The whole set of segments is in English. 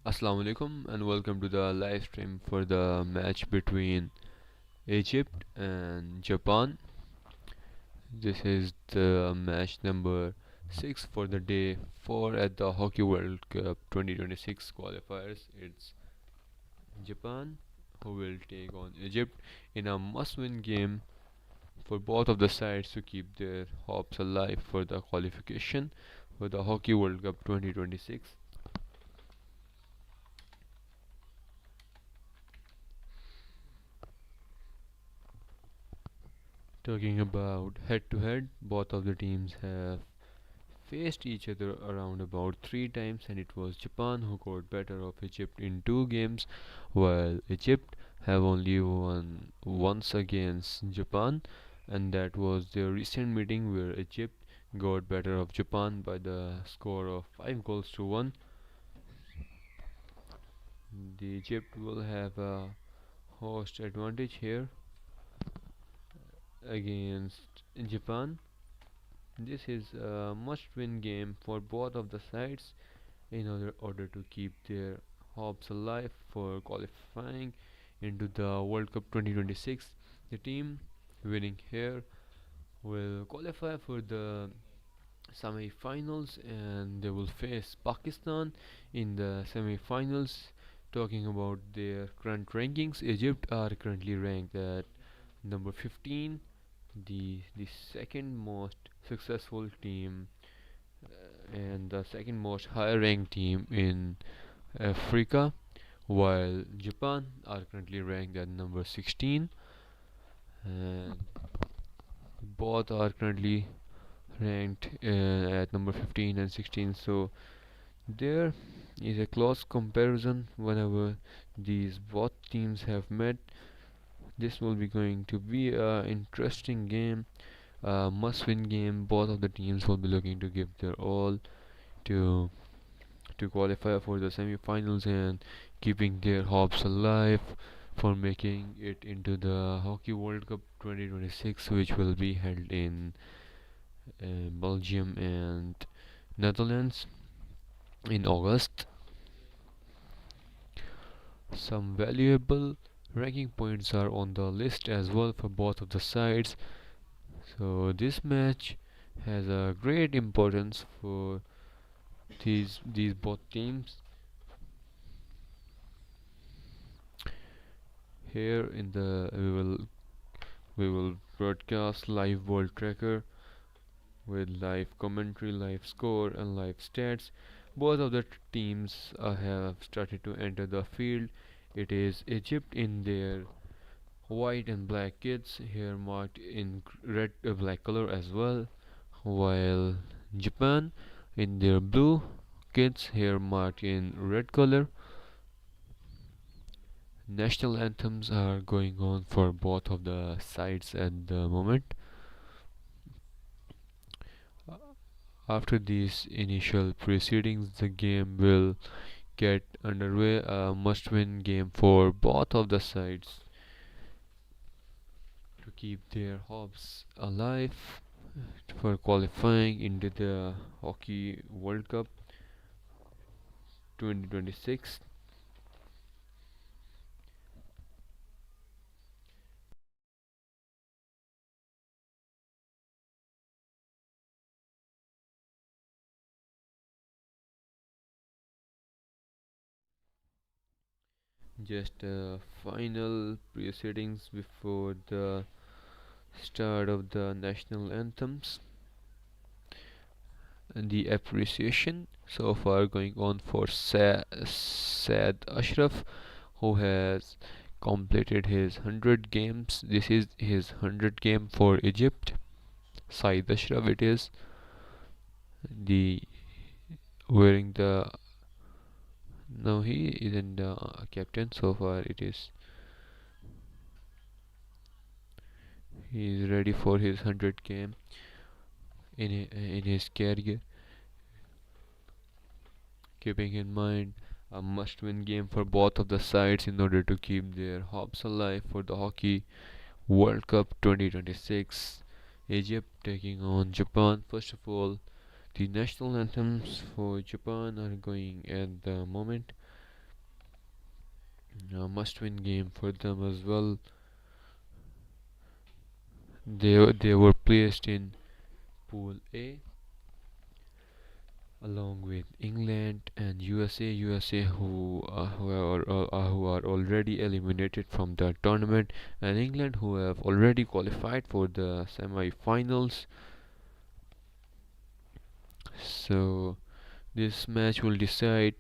Assalamu alaikum and welcome to the live stream for the match between Egypt and Japan. This is the match number 6 for the day 4 at the Hockey World Cup 2026 qualifiers. It's Japan who will take on Egypt in a must-win game for both of the sides to keep their hopes alive for the qualification for the Hockey World Cup 2026. Talking about head to head, both of the teams have faced each other around about 3 times, and it was Japan who got better of Egypt in 2 games, while Egypt have only won once against Japan, and that was their recent meeting where Egypt got better of Japan by the score of 5 goals to 1. The Egypt will have a host advantage here against Japan. This is a must-win game for both of the sides in order to keep their hopes alive for qualifying into the World Cup 2026. The team winning here will qualify for the semi-finals and they will face Pakistan in the semi-finals. Talking about their current rankings, Egypt are currently ranked at number 15, the second most successful team and the second most high ranked team in Africa, while Japan are currently ranked at number 16, and both are currently ranked at number 15 and 16. So there is a close comparison whenever these both teams have met. This will be going to be a interesting game, a must-win game. Both of the teams will be looking to give their all to qualify for the semi-finals and keeping their hopes alive for making it into the Hockey World Cup 2026, which will be held in Belgium and Netherlands in August. Some valuable ranking points are on the list as well for both of the sides. So this match has a great importance for these both teams. Here in the we will broadcast live world tracker with live commentary, live score, and live stats. Both of the teams have started to enter the field. It is Egypt in their white and black kits, here marked in red black color as well, while Japan in their blue kits, here marked in red color. National anthems are going on for both of the sides at the moment. After these initial proceedings, the game will get underway. A must-win game for both of the sides to keep their hopes alive for qualifying into the Hockey World Cup 2026. Just final proceedings before the start of the national anthems. And the appreciation so far going on for Saad Ashraf, who has completed his 100 games. This is his 100 game for Egypt. Said Ashraf it is, the wearing the, no, he isn't the captain so far. It is, he is ready for his 100 game in his career, keeping in mind a must-win game for both of the sides in order to keep their hopes alive for the Hockey World Cup 2026. Egypt taking on Japan. First of all, the national anthems for Japan are going at the moment. A must-win game for them as well. They were placed in Pool A along with England and USA who are already eliminated from the tournament, and England who have already qualified for the semi-finals. So this match will decide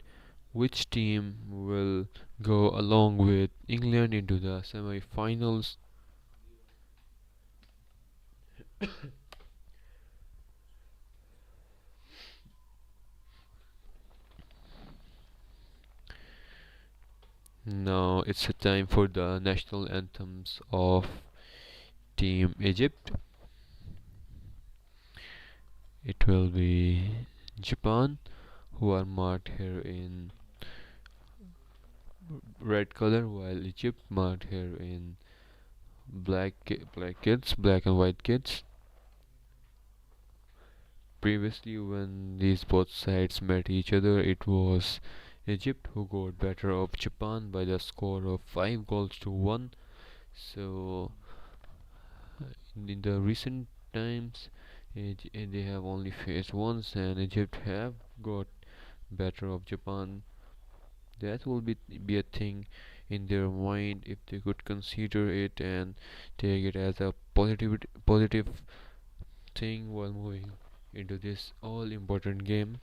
which team will go along with England into the semi-finals. Now it's a time for the national anthems of Team Egypt. It will be Japan, who are marked here in red color, while Egypt marked here in black and white kids. Previously, when these both sides met each other, it was Egypt who got better of Japan by the score of 5 goals to 1. So, in the recent times, they have only faced once, and Egypt have got better of Japan. That will be a thing in their mind if they could consider it and take it as a positive thing while moving into this all important game,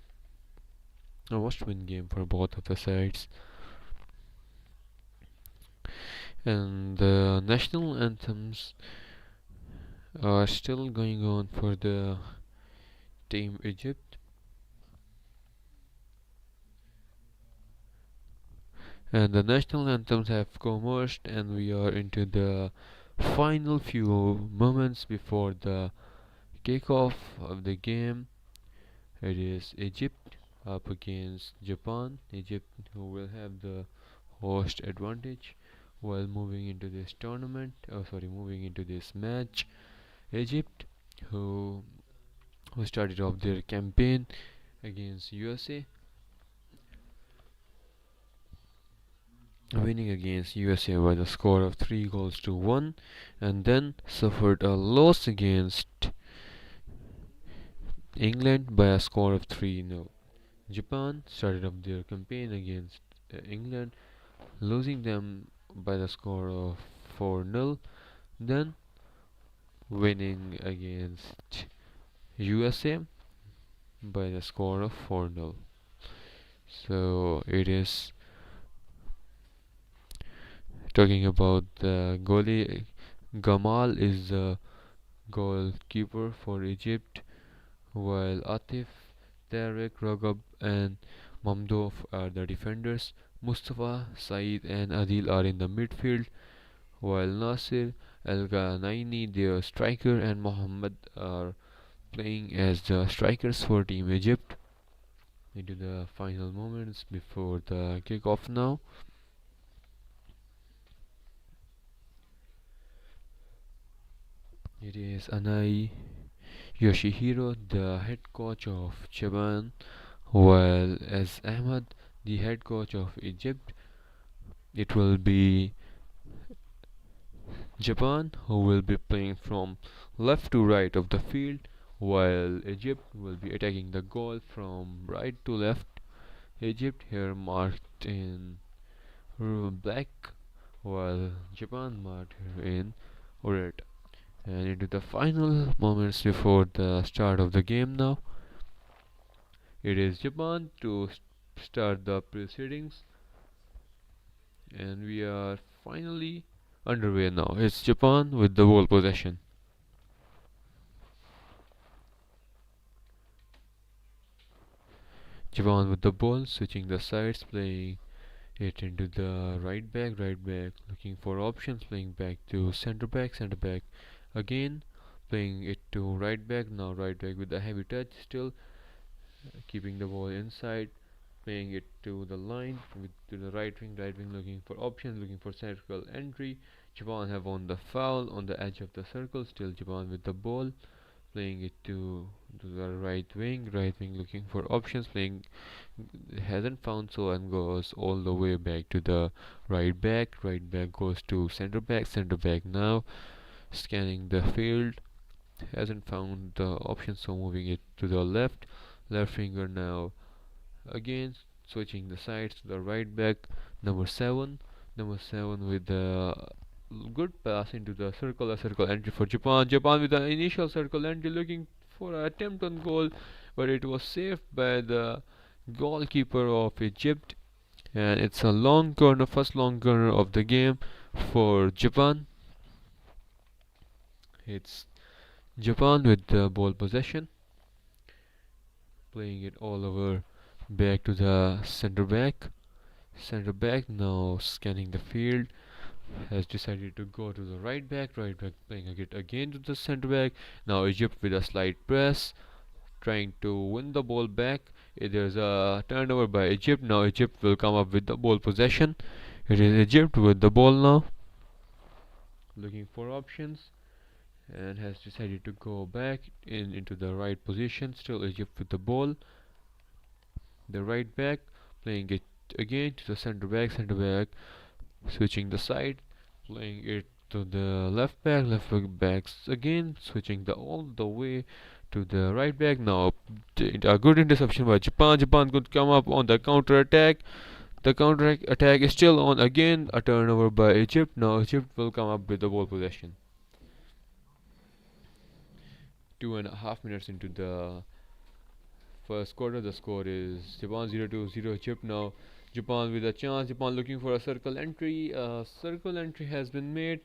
a must-win game for both of the sides. And the national anthems are still going on for the Team Egypt, and the national anthems have converged, and we are into the final few moments before the kickoff of the game. It is Egypt up against Japan. Egypt who will have the host advantage while moving into this tournament. Moving into this match. Egypt who started off their campaign against USA, winning against USA by the score of 3 goals to 1, and then suffered a loss against England by a score of 3-0. Japan started off their campaign against England, losing them by the score of 4-0, then winning against USA by the score of 4-0. So it is talking about the goalie. Gamal is the goalkeeper for Egypt, while Atif, Tarek, Ragab, and Mamdouh are the defenders. Mustafa, Saeed, and Adil are in the midfield, while Nasir, El Ghanaini, their striker, and Mohammed are playing as the strikers for Team Egypt. Into the final moments before the kickoff now. It is Anai Yoshihiro, the head coach of Japan, while as Ahmad, the head coach of Egypt. It will be Japan who will be playing from left to right of the field, while Egypt will be attacking the goal from right to left. Egypt here marked in black, while Japan marked here in red. And into the final moments before the start of the game now. It is Japan to start the proceedings, and we are finally underway now. It's Japan with the ball possession. Japan with the ball, switching the sides, playing it into the right back, looking for options, playing back to center back again, playing it to now right back with a heavy touch, still keeping the ball inside, playing it to the line to the right wing looking for options, looking for circle entry. Japan have won the foul on the edge of the circle, still Japan with the ball, playing it to the right wing. Right wing looking for options, playing hasn't found, so and goes all the way back to the right back. Right back goes to center back. Center back now scanning the field, hasn't found the option, so moving it to the left. Left winger now again switching the sides to the right back. Number 7. Number 7 with the good pass into the circle. A circle entry for Japan. Japan with the initial circle entry looking for an attempt on goal, but it was saved by the goalkeeper of Egypt. And it's a long corner, first long corner of the game for Japan. It's Japan with the ball possession, playing it all over back to the center back. Center back now scanning the field, has decided to go to the right back. Right back playing it again to the center back. Now Egypt with a slight press, trying to win the ball back. There's a turnover by Egypt. Now Egypt will come up with the ball possession. It is Egypt with the ball now, looking for options, and has decided to go back into the right position. Still Egypt with the ball. The right back playing it again to the center back. Center back switching the side, playing it to the left back. Left backs again switching the all the way to the right back. Now a good interception by Japan. Japan could come up on the counter attack. The counter attack is still on again. A turnover by Egypt. Now Egypt will come up with the ball possession. 2.5 minutes into the first quarter, the score is Japan 0-0 Egypt. Now Japan with a chance. Japan looking for a circle entry. A circle entry has been made,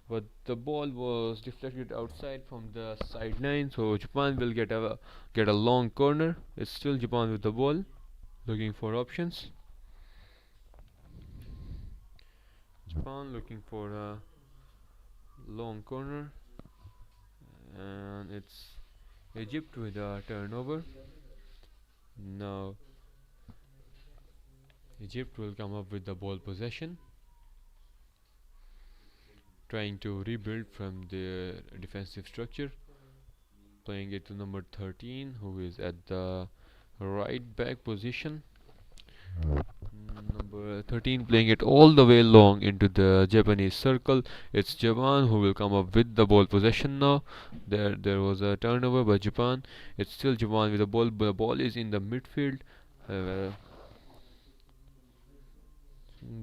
but the ball was deflected outside from the sideline. So Japan will get a long corner. It's still Japan with the ball, looking for options. Japan looking for a long corner, and it's Egypt with a turnover. Now Egypt will come up with the ball possession, trying to rebuild from their defensive structure, playing it to number 13, who is at the right back position. Number 13 playing it all the way long into the Japanese circle. It's Japan who will come up with the ball possession now. There was a turnover by Japan. It's still Japan with the ball. The ball is in the midfield. Uh,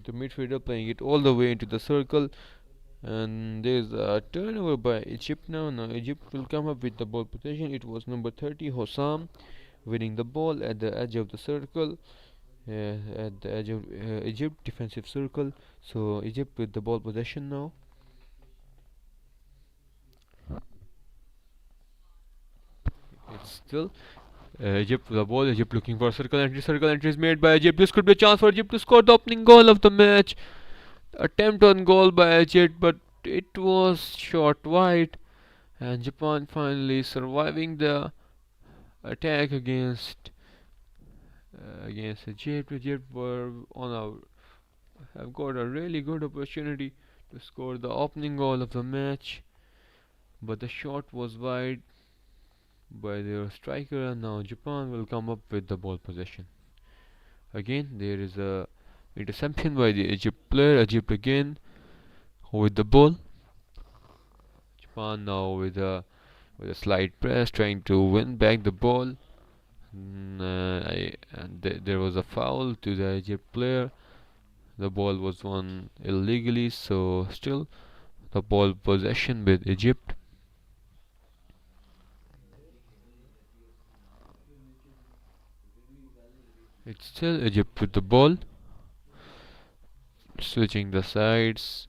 the midfielder playing it all the way into the circle, and there's a turnover by Egypt now. Now Egypt will come up with the ball possession. It was number 30 Hossam winning the ball at the edge of the circle, at the edge of Egypt defensive circle. So Egypt with the ball possession now. It's still Egypt with the ball. Egypt looking for a circle entry. Circle entry is made by Egypt. This could be a chance for Egypt to score the opening goal of the match. Attempt on goal by Egypt, but it was short wide, and Japan finally surviving the attack against Egypt. Egypt were on a have got a really good opportunity to score the opening goal of the match, but the shot was wide by their striker, and now Japan will come up with the ball possession. Again, there is a interception by the Egypt player. Egypt again with the ball. Japan now with a slight press, trying to win back the ball. There was a foul to the Egypt player. The ball was won illegally, so still the ball possession with Egypt. It's still Egypt with the ball, switching the sides,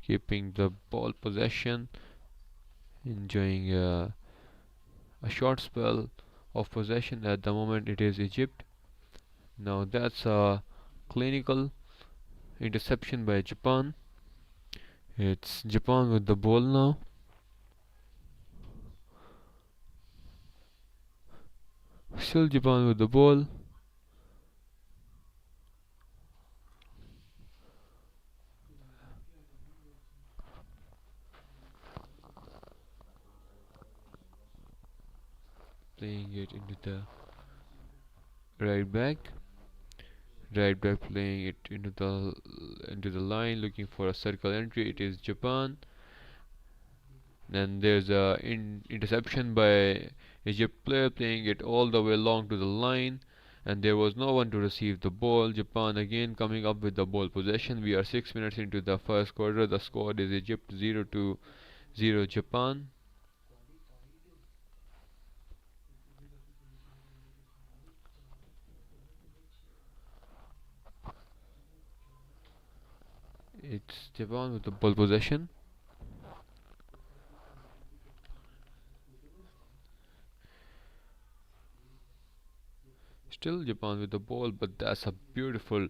keeping the ball possession, enjoying a short spell of possession. At the moment it is Egypt. Now that's a clinical interception by Japan. It's Japan with the ball now. Still Japan with the ball. playing it into the right back. Right back playing it into the line, looking for a circle entry. It is Japan. Then there's a interception by Egypt player playing it all the way along to the line, and there was no one to receive the ball. Japan again coming up with the ball possession. We are 6 minutes into the first quarter. The score is Egypt 0-0 Japan. It's Japan with the ball possession. Still Japan with the ball, but that's a beautiful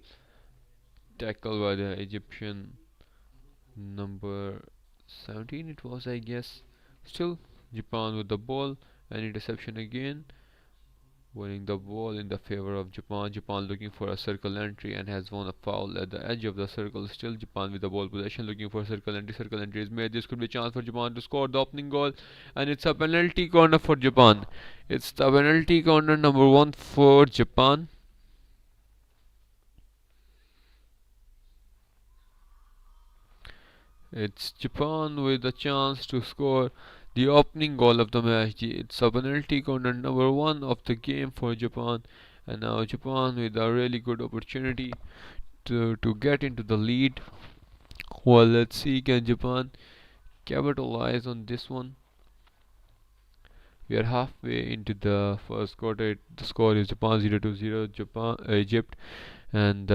tackle by the Egyptian number 17 it was, I guess. Still Japan with the ball, an interception again, winning the ball in the favor of Japan. Japan looking for a circle entry and has won a foul at the edge of the circle. Still Japan with the ball possession, looking for circle entry. Circle entry is made. This could be a chance for Japan to score the opening goal, and it's a penalty corner for Japan. It's the penalty corner number 1 for Japan. It's Japan with a chance to score the opening goal of the match. It's a penalty corner number 1 of the game for Japan, and now Japan with a really good opportunity to get into the lead. Well, let's see, can Japan capitalize on this one? We are halfway into the first quarter. The score is Japan 0-0 Japan Egypt, and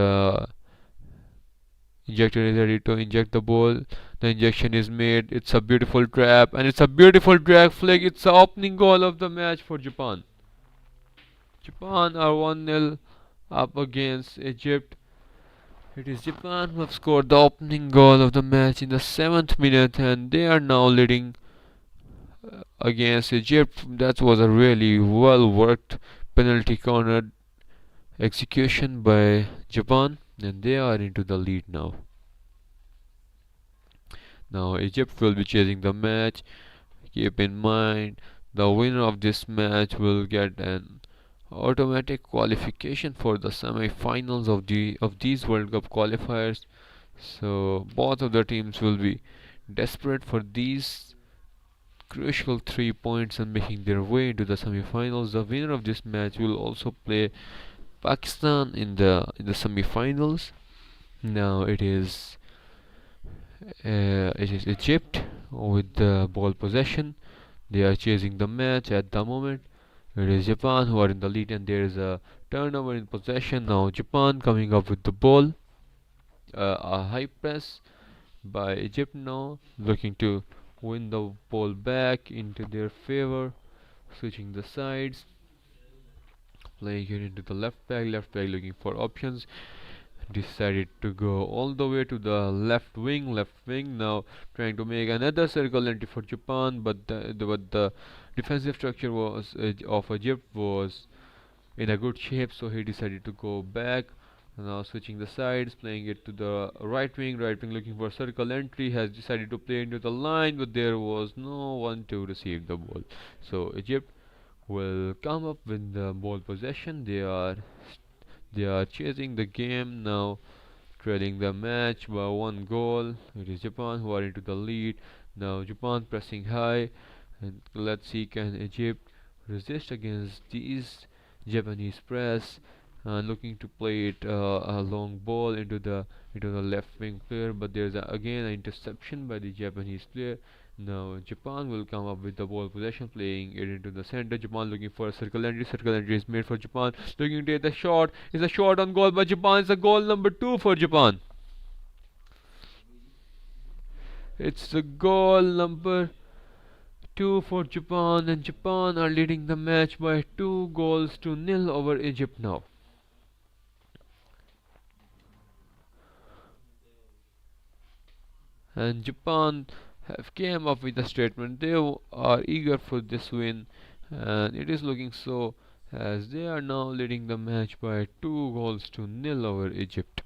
injector is ready to inject the ball. The injection is made. It's a beautiful trap, and it's a beautiful drag flag. It's the opening goal of the match for Japan. Japan are 1-0 up against Egypt. It is Japan who have scored the opening goal of the match in the 7th minute, and they are now leading against Egypt. That was a really well worked penalty corner execution by Japan, and they are into the lead now. Now Egypt will be chasing the match. Keep in mind, the winner of this match will get an automatic qualification for the semi-finals of these World Cup qualifiers. So both of the teams will be desperate for these crucial 3 points and making their way into the semi-finals. The winner of this match will also play Pakistan in the semi-finals. Now it is Egypt with the ball possession. They are chasing the match at the moment. It is Japan who are in the lead, and there is a turnover in possession. Now Japan coming up with the ball. A high press by Egypt now, looking to win the ball back into their favor. Switching the sides, playing it into the left back. Left back looking for options. Decided to go all the way to the left wing. Left wing now trying to make another circle entry for Japan, but the defensive structure was of Egypt was in a good shape, so he decided to go back. Now switching the sides, playing it to the right wing. Right wing looking for circle entry, has decided to play into the line, but there was no one to receive the ball. So Egypt will come up with the ball possession. They are chasing the game now, trailing the match by 1 goal. It is Japan who are into the lead. Now Japan pressing high, and let's see, can Egypt resist against these Japanese press, looking to play it a long ball into the left wing player, but there's again an interception by the Japanese player. Now Japan will come up with the ball possession, playing it into the center. Japan looking for a circle entry. Circle entry is made for Japan. Looking to take the shot. It's a shot on goal by Japan. It's a goal number 2 for Japan. It's the goal number 2 for Japan, and Japan are leading the match by 2 goals to 0 over Egypt now. And Japan have came up with a statement. They are eager for this win, and it is looking so, as they are now leading the match by 2 goals to 0 over Egypt.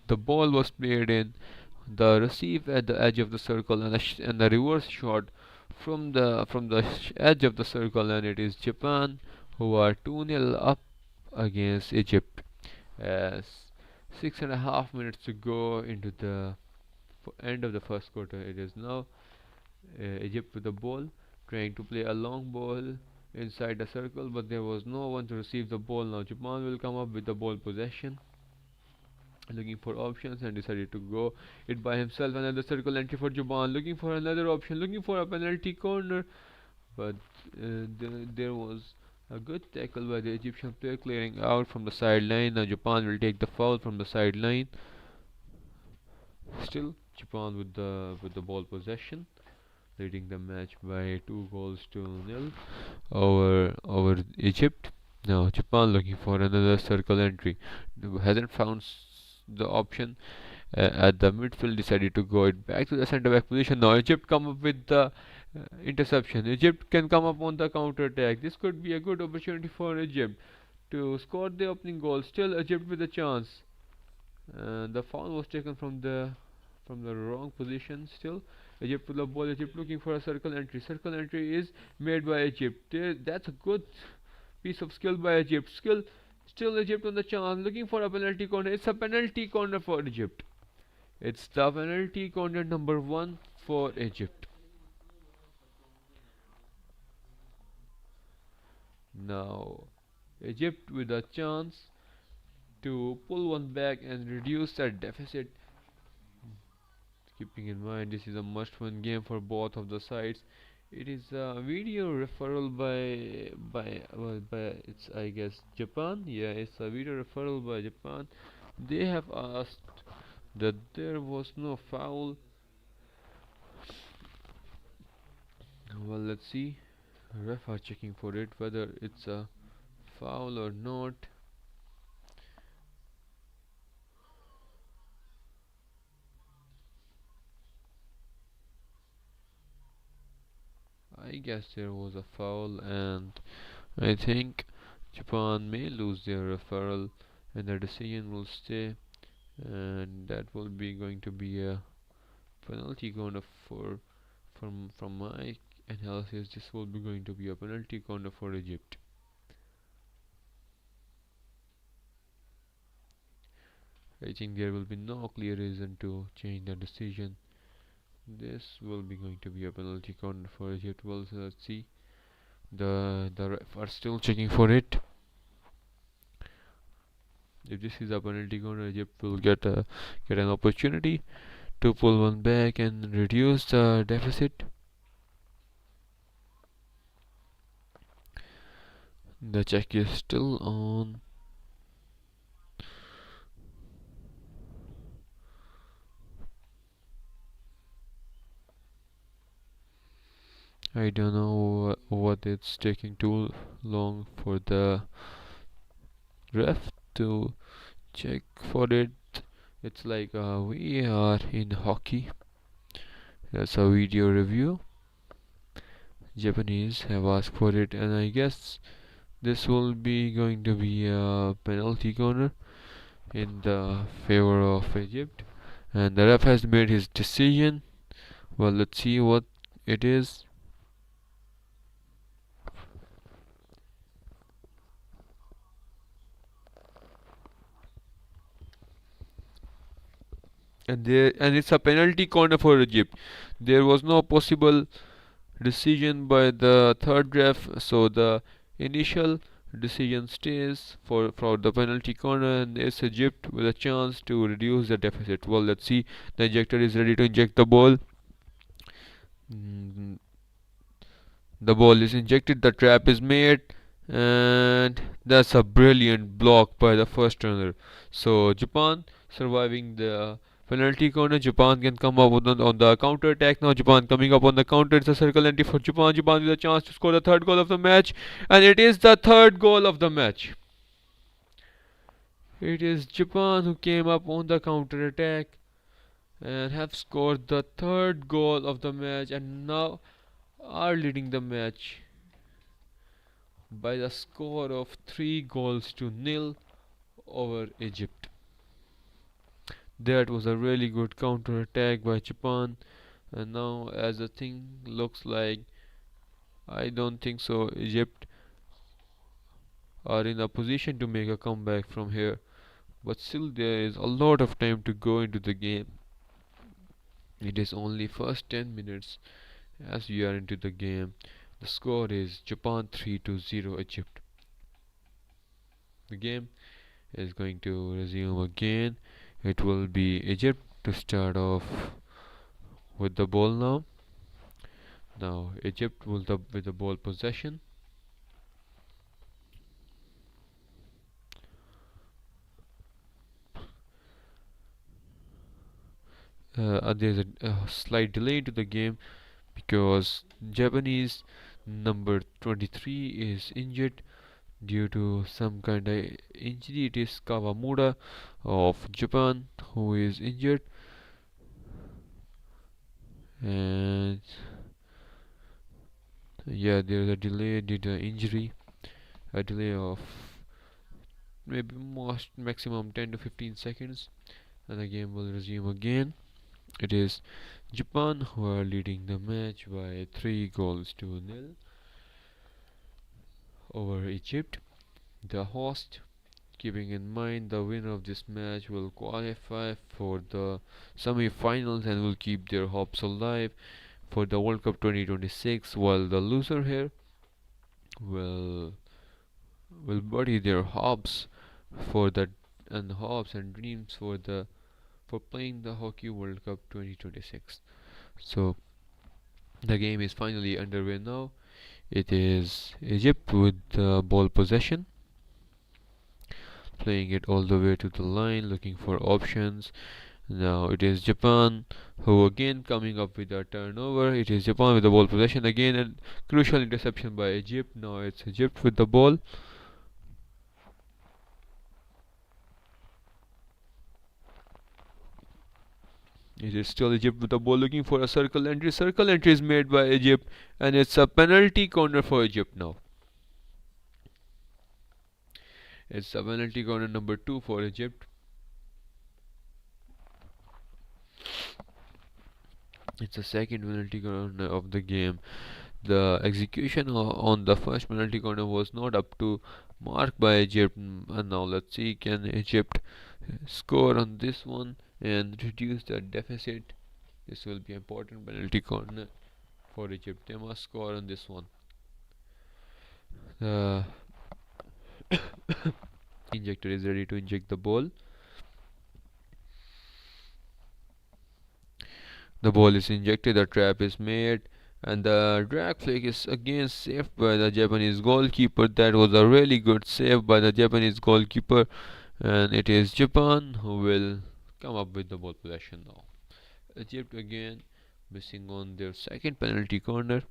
The ball was played in the receive at the edge of the circle, and the reverse shot from the edge of the circle, and it is Japan who are 2-0 up against Egypt. As 6.5 minutes to go into the end of the first quarter, it is now Egypt with the ball, trying to play a long ball inside the circle, but there was no one to receive the ball. Now Japan will come up with the ball possession, looking for options, and decided to go it by himself. Another circle entry for Japan, looking for another option, looking for a penalty corner, but there was a good tackle by the Egyptian player clearing out from the sideline. Now Japan will take the foul from the sideline. Still Japan with the ball possession, leading the match by 2 goals to nil over Egypt. Now Japan looking for another circle entry. Hasn't found the option at the midfield, decided to go it back to the centre back position. Now Egypt come up with the interception. Egypt can come up on the counter attack. This could be a good opportunity for Egypt to score the opening goal. Still Egypt with a chance. The foul was taken from the wrong position. Still Egypt with the ball. Egypt looking for a circle entry. Circle entry is made by Egypt. That's a good piece of skill by Egypt. Still Egypt on the chance, looking for a penalty corner. It's a penalty corner for Egypt. It's the penalty corner number 1 for Egypt. Now Egypt with a chance to pull one back and reduce that deficit. Keeping in mind this is a must-win game for both of the sides. It is a video referral by it's, I guess, Japan. Yeah, it's a video referral by Japan. They have asked that there was no foul. Well, let's see. Ref are checking for it whether it's a foul or not. I guess there was a foul, and I think Japan may lose their referral, and the decision will stay, and that will be going to be a penalty corner for from my analysis. This will be going to be a penalty corner for Egypt. I think there will be no clear reason to change the decision. This will be going to be a penalty corner for Egypt. Well, so let's see. The ref are still checking for it. If this is a penalty corner, Egypt will get an opportunity to pull one back and reduce the deficit. The check is still on. I don't know what it's taking too long for the ref to check for it. It's like we are in hockey. That's a video review. Japanese have asked for it, and I guess this will be going to be a penalty corner in the favor of Egypt, and the ref has made his decision. Well, let's see what it is. And it's a penalty corner for Egypt. There was no possible decision by the third ref, so the initial decision stays for the penalty corner, and it's Egypt with a chance to reduce the deficit. Well, let's see. The injector is ready to inject the ball. Mm, the ball is injected, the trap is made, and that's a brilliant block by the first runner. So Japan surviving the penalty corner. Japan can come up on the counter attack. Now Japan coming up on the counter. It's a circle entry for Japan. Japan with a chance to score the third goal of the match, and it is the third goal of the match. It is Japan who came up on the counter attack and have scored the third goal of the match, and now are leading the match by the score of 3 goals to nil over Egypt. That was a really good counter attack by Japan. And now, as the thing looks like, I don't think so. Egypt are in a position to make a comeback from here, but still there is a lot of time to go into the game. It is only first 10 minutes as we are into the game. The score is Japan 3 to 0 Egypt. The game is going to resume again. It will be Egypt to start off with the ball now. Now Egypt will with the ball possession. There's a slight delay to the game because Japanese number 23 is injured due to some kind of injury. It is Kawamura of Japan who is injured, and yeah, there's a delay due to injury, a delay of maybe most maximum 10 to 15 seconds, and the game will resume again. It is Japan who are leading the match by 3 goals to nil over Egypt, the host. Keeping in mind the winner of this match will qualify for the semi-finals and will keep their hopes alive for the World Cup 2026, while the loser here will bury their hopes for the and hopes and dreams for playing the Hockey World Cup 2026. So the game is finally underway now. It is Egypt with the ball possession, playing it all the way to the line, looking for options. Now it is Japan who again coming up with a turnover. It is Japan with the ball possession again, and crucial interception by Egypt. Now it's Egypt with the ball. It is still Egypt with the ball looking for a circle entry. Circle entry is made by Egypt, and it's a penalty corner for Egypt now. It's a penalty corner number 2 for Egypt. It's the second penalty corner of the game. The execution on the first penalty corner was not up to mark by Egypt, and now let's see, can Egypt score on this one and reduce the deficit. This will be an important penalty corner for Egypt. They must score on this one. The injector is ready to inject the ball. The ball is injected, the trap is made, and the drag flick is again saved by the Japanese goalkeeper. That was a really good save by the Japanese goalkeeper, and it is Japan who will come up with the ball possession now. Egypt again missing on their second penalty corner.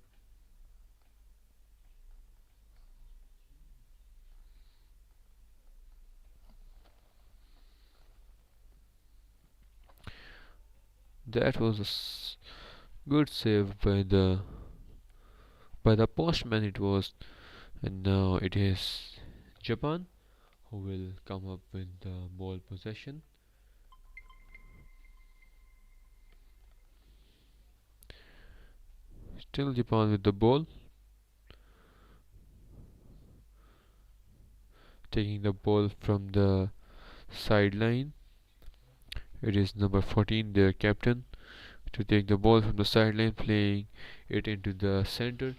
That was a good save by the postman it was, and now it is Japan who will come up with the ball possession. Still Japan with the ball, taking the ball from the sideline. It is number 14, their captain, to take the ball from the sideline, playing it into the center,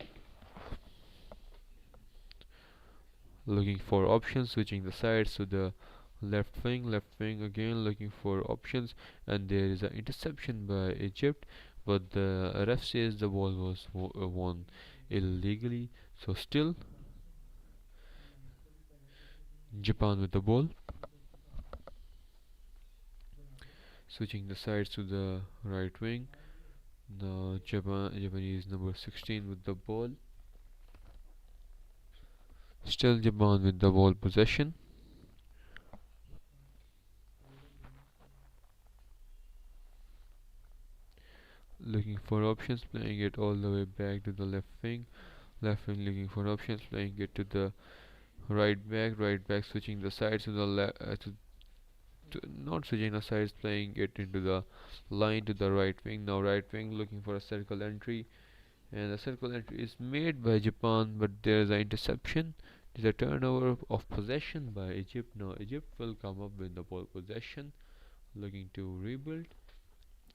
looking for options, switching the sides to the left wing again, looking for options, and there is an interception by Egypt, but the ref says the ball was won illegally. So still Japan with the ball, switching the sides to the right wing. Now Japanese number 16 with the ball. Still Japan with the ball possession. Looking for options, playing it all the way back to the left wing. Left wing looking for options, playing it to the right back switching the sides to the not switching the sides, playing it into the line to the right wing. Now right wing looking for a circle entry, and the circle entry is made by Japan, but there is an interception. There's a turnover of possession by Egypt. Now Egypt will come up with the ball possession, looking to rebuild.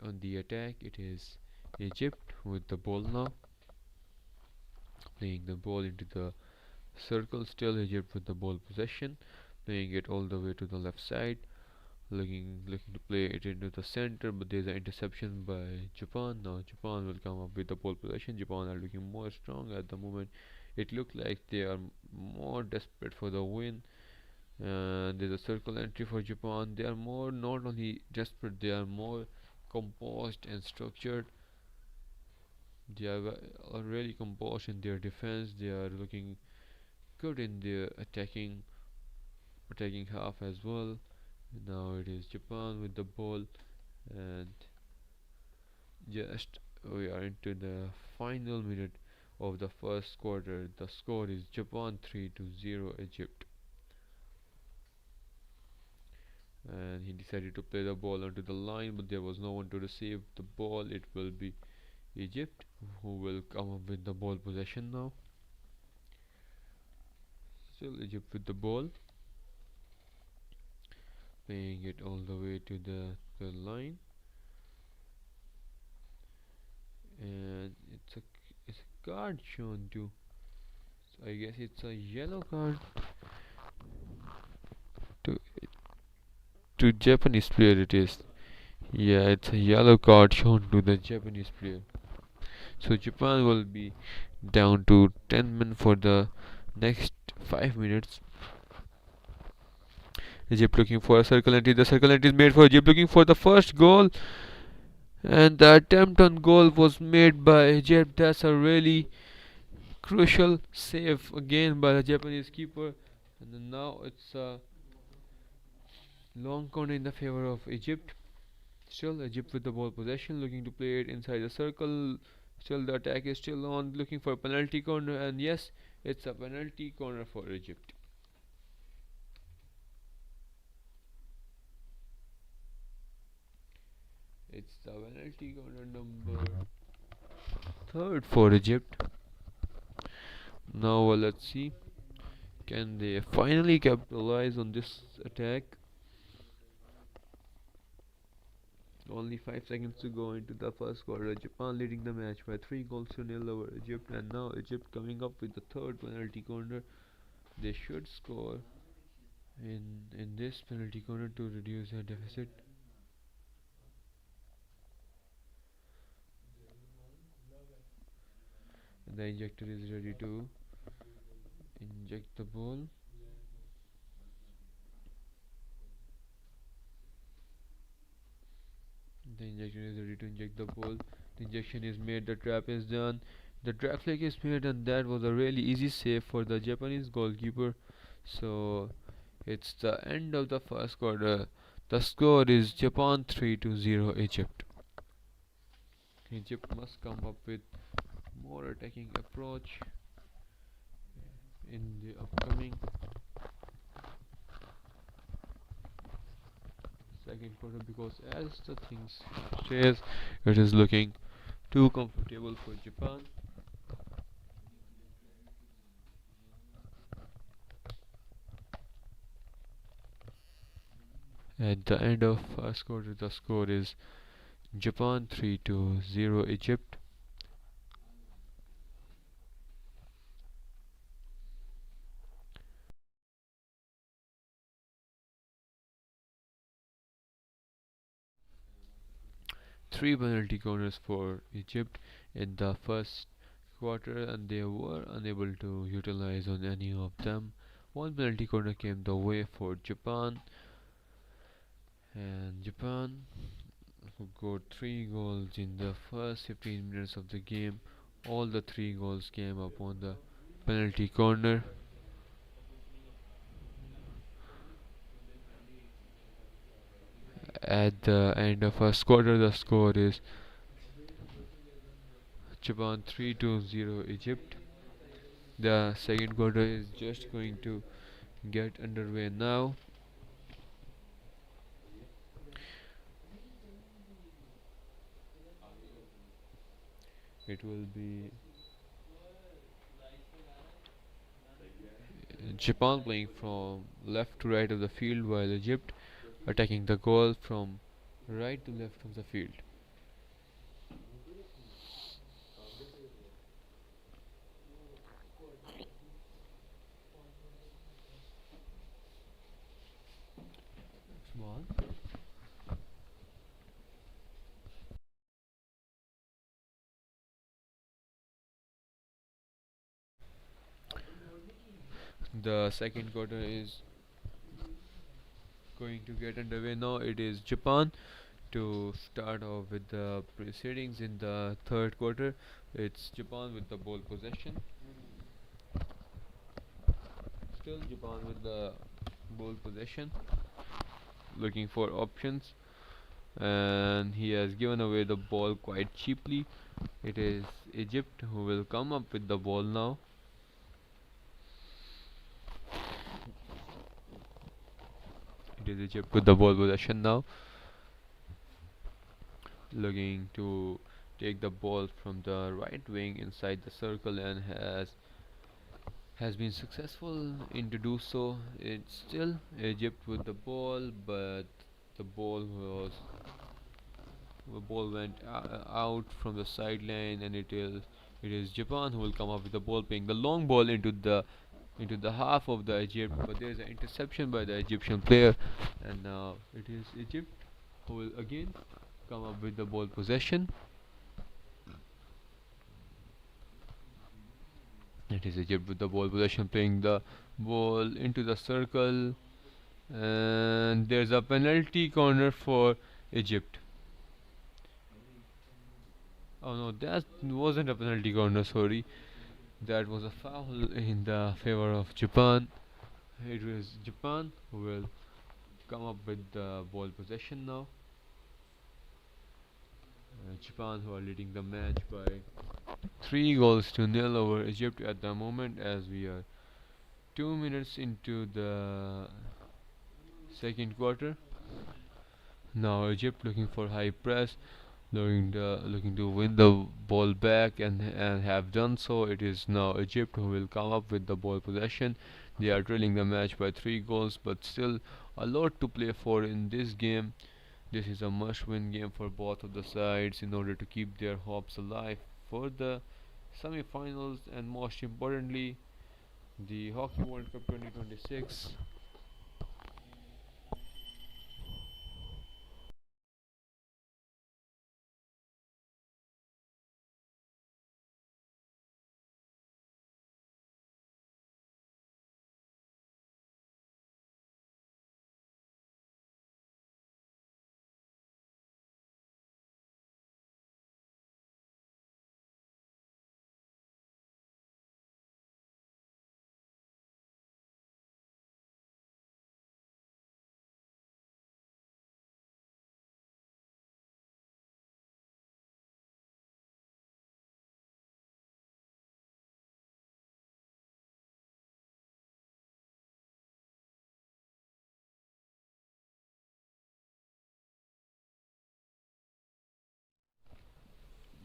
On the attack, it is Egypt with the ball now, playing the ball into the circle. Still Egypt with the ball possession, playing it all the way to the left side, looking to play it into the center, but there's an interception by Japan. Now Japan will come up with the ball possession. Japan are looking more strong at the moment. It looked like they are more desperate for the win. There's a circle entry for Japan. They are more not only desperate, they are more composed and structured. They are really composed in their defense. They are looking good in their attacking half as well. Now it is Japan with the ball, and just we are into the final minute of the first quarter. The score is Japan 3-0 Egypt, and he decided to play the ball onto the line, but there was no one to receive the ball. It will be Egypt who will come up with the ball possession now. Still Egypt with the ball, playing it all the way to the line, and it's a card shown to. So I guess it's a yellow card to Japanese player. It is, yeah, it's a yellow card shown to the Japanese player. So Japan will be down to 10 men for the next 5 minutes. Egypt looking for a circle entry. The circle entry is made for Egypt, looking for the first goal, and the attempt on goal was made by Egypt. That's a really crucial save again by the Japanese keeper. And then now it's a long corner in the favor of Egypt. Still Egypt with the ball possession, looking to play it inside the circle. Still the attack is still on, looking for a penalty corner, and yes, it's a penalty corner for Egypt. It's the penalty corner number third for Egypt. Now let's see, can they finally capitalize on this attack? Only 5 seconds to go into the first quarter. Japan leading the match by 3 goals to 0 over Egypt, and now Egypt coming up with the third penalty corner. They should score in this penalty corner to reduce their deficit. The injector is ready to inject the ball. The injection is ready to inject the ball. The injection is made, the trap is done, the drag flag is made, and that was a really easy save for the Japanese goalkeeper. So it's the end of the first quarter. The score is Japan 3-0 Egypt. Egypt must come up with more attacking approach in the upcoming second quarter, because as the things stays, it is looking too comfortable for Japan. At the end of first quarter, the score is Japan 3-0 Egypt. Three penalty corners for Egypt in the first quarter, and they were unable to utilize on any of them. One penalty corner came the way for Japan, and Japan who got 3 goals in the first 15 minutes of the game. All the 3 goals came up on the penalty corner. At the end of first quarter, the score is Japan 3-0 Egypt. The second quarter is just going to get underway now. It will be Japan playing from left to right of the field, while Egypt attacking the goal from right to left of the field. Small. The second quarter is going to get underway now. It is Japan to start off with the proceedings in the third quarter. It's Japan with the ball possession. Still Japan with the ball possession, looking for options, and he has given away the ball quite cheaply. It is Egypt who will come up with the ball now. It is Egypt with the ball possession now, looking to take the ball from the right wing inside the circle, and has been successful in to do so. It's still Egypt with the ball, but the ball was the ball went out from the sideline, and it is Japan who will come up with the ball, playing the long ball into the half of the Egypt, but there is an interception by the Egyptian player, and now it is Egypt who will again come up with the ball possession. It is Egypt with the ball possession, playing the ball into the circle, and there's a penalty corner for Egypt. Oh no, that wasn't a penalty corner, sorry. That was a foul in the favor of Japan. It was Japan who will come up with the ball possession now. Japan who are leading the match by 3 goals to nil over Egypt at the moment, as we are 2 minutes into the second quarter. Now Egypt looking for high press, looking to win the ball back, and have done so. It is now Egypt who will come up with the ball possession. They are trailing the match by 3 goals, but still a lot to play for in this game. This is a must-win game for both of the sides in order to keep their hopes alive for the semi-finals, and most importantly, the Hockey World Cup 2026.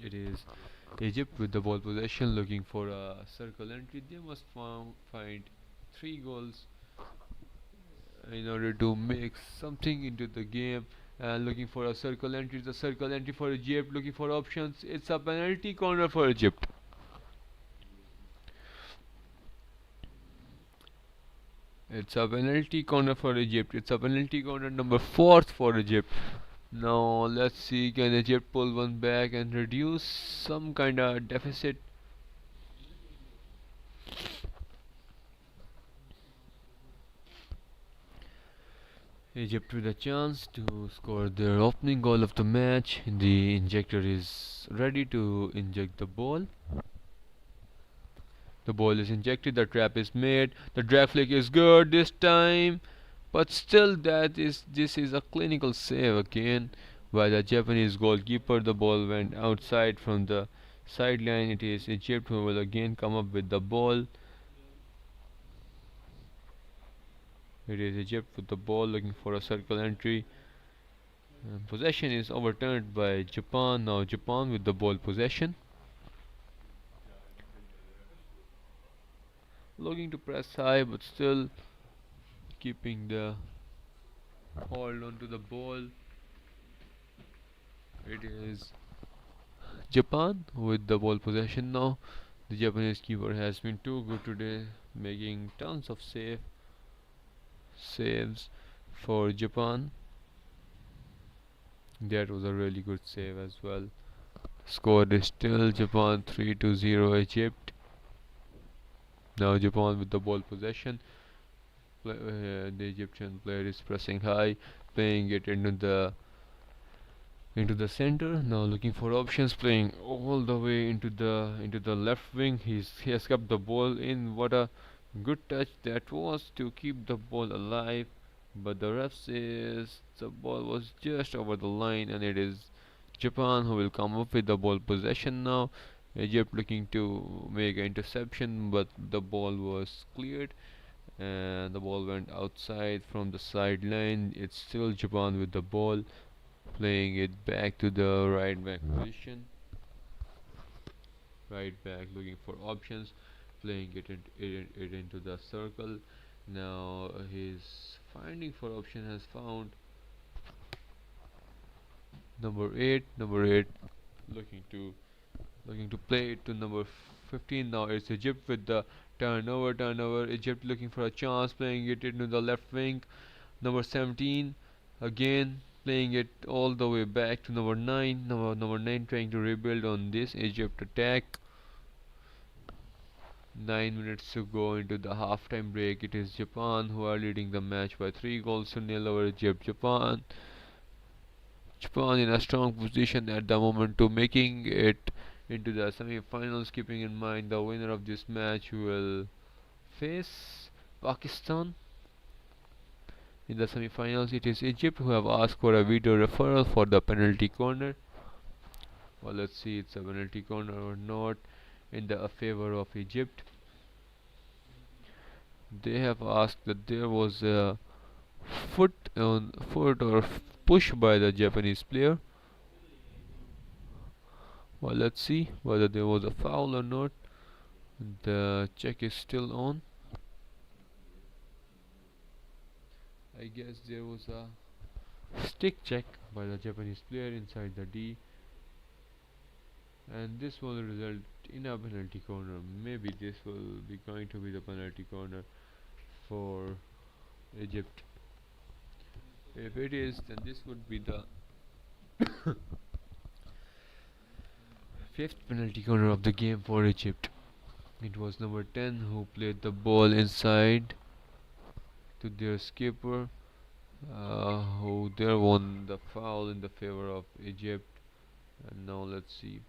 It is Egypt with the ball possession, looking for a circle entry. They must find 3 goals in order to make something into the game. Looking for a circle entry. The circle entry for Egypt, looking for options. It's a penalty corner for Egypt. It's a penalty corner for Egypt. It's a penalty corner number fourth for Egypt. Now let's see, can Egypt pull one back and reduce some kind of deficit? Egypt with a chance to score their opening goal of the match. The injector is ready to inject the ball. The ball is injected, the trap is made, the drag flick is good this time, but still this is a clinical save again by the Japanese goalkeeper. The ball went outside from the sideline. It is Egypt who will again come up with the ball. It is Egypt with the ball, looking for a circle entry. Possession is overturned by Japan. Now Japan with the ball possession. looking to press high, but still keeping the hold onto the ball. It is Japan with the ball possession now. The Japanese keeper has been too good today, making tons of saves for Japan. That was a really good save as well. Score is still Japan 3-0 Egypt. Now Japan with the ball possession. The Egyptian player is pressing high, playing it into the center. Now looking for options, playing all the way into the left wing. He has kept the ball in. What a good touch that was to keep the ball alive. But the ref says the ball was just over the line, and it is Japan who will come up with the ball possession now. Egypt looking to make an interception, but the ball was cleared and the ball went outside from the sideline. It's still Japan with the ball, playing it back to the right back position. Right back looking for options, playing it into the circle. Now his finding for option has found number 8. Number 8 looking to play it to number 15. Now it's Egypt with the turnover. Egypt looking for a chance, playing it into the left wing. Number 17 again playing it all the way back to number 9. Number 9 trying to rebuild on this Egypt attack. 9 minutes to go into the halftime break. It is Japan who are leading the match by 3-0 over Egypt. Japan in a strong position at the moment to making it into the semi-finals, keeping in mind the winner of this match will face Pakistan in the semi-finals. It is Egypt who have asked for a video referral for the penalty corner. Well, let's see it's a penalty corner or not in the favor of Egypt. They have asked that there was a foot or push by the Japanese player. Well, let's see whether there was a foul or not. The check is still on. I guess there was a stick check by the Japanese player inside the D, and this will result in a penalty corner. Maybe this will be going to be the penalty corner for Egypt. If it is, then this would be the fifth penalty corner of the game for Egypt. It was number 10 who played the ball inside to their skipper, who there won the foul in the favor of Egypt. And now let's see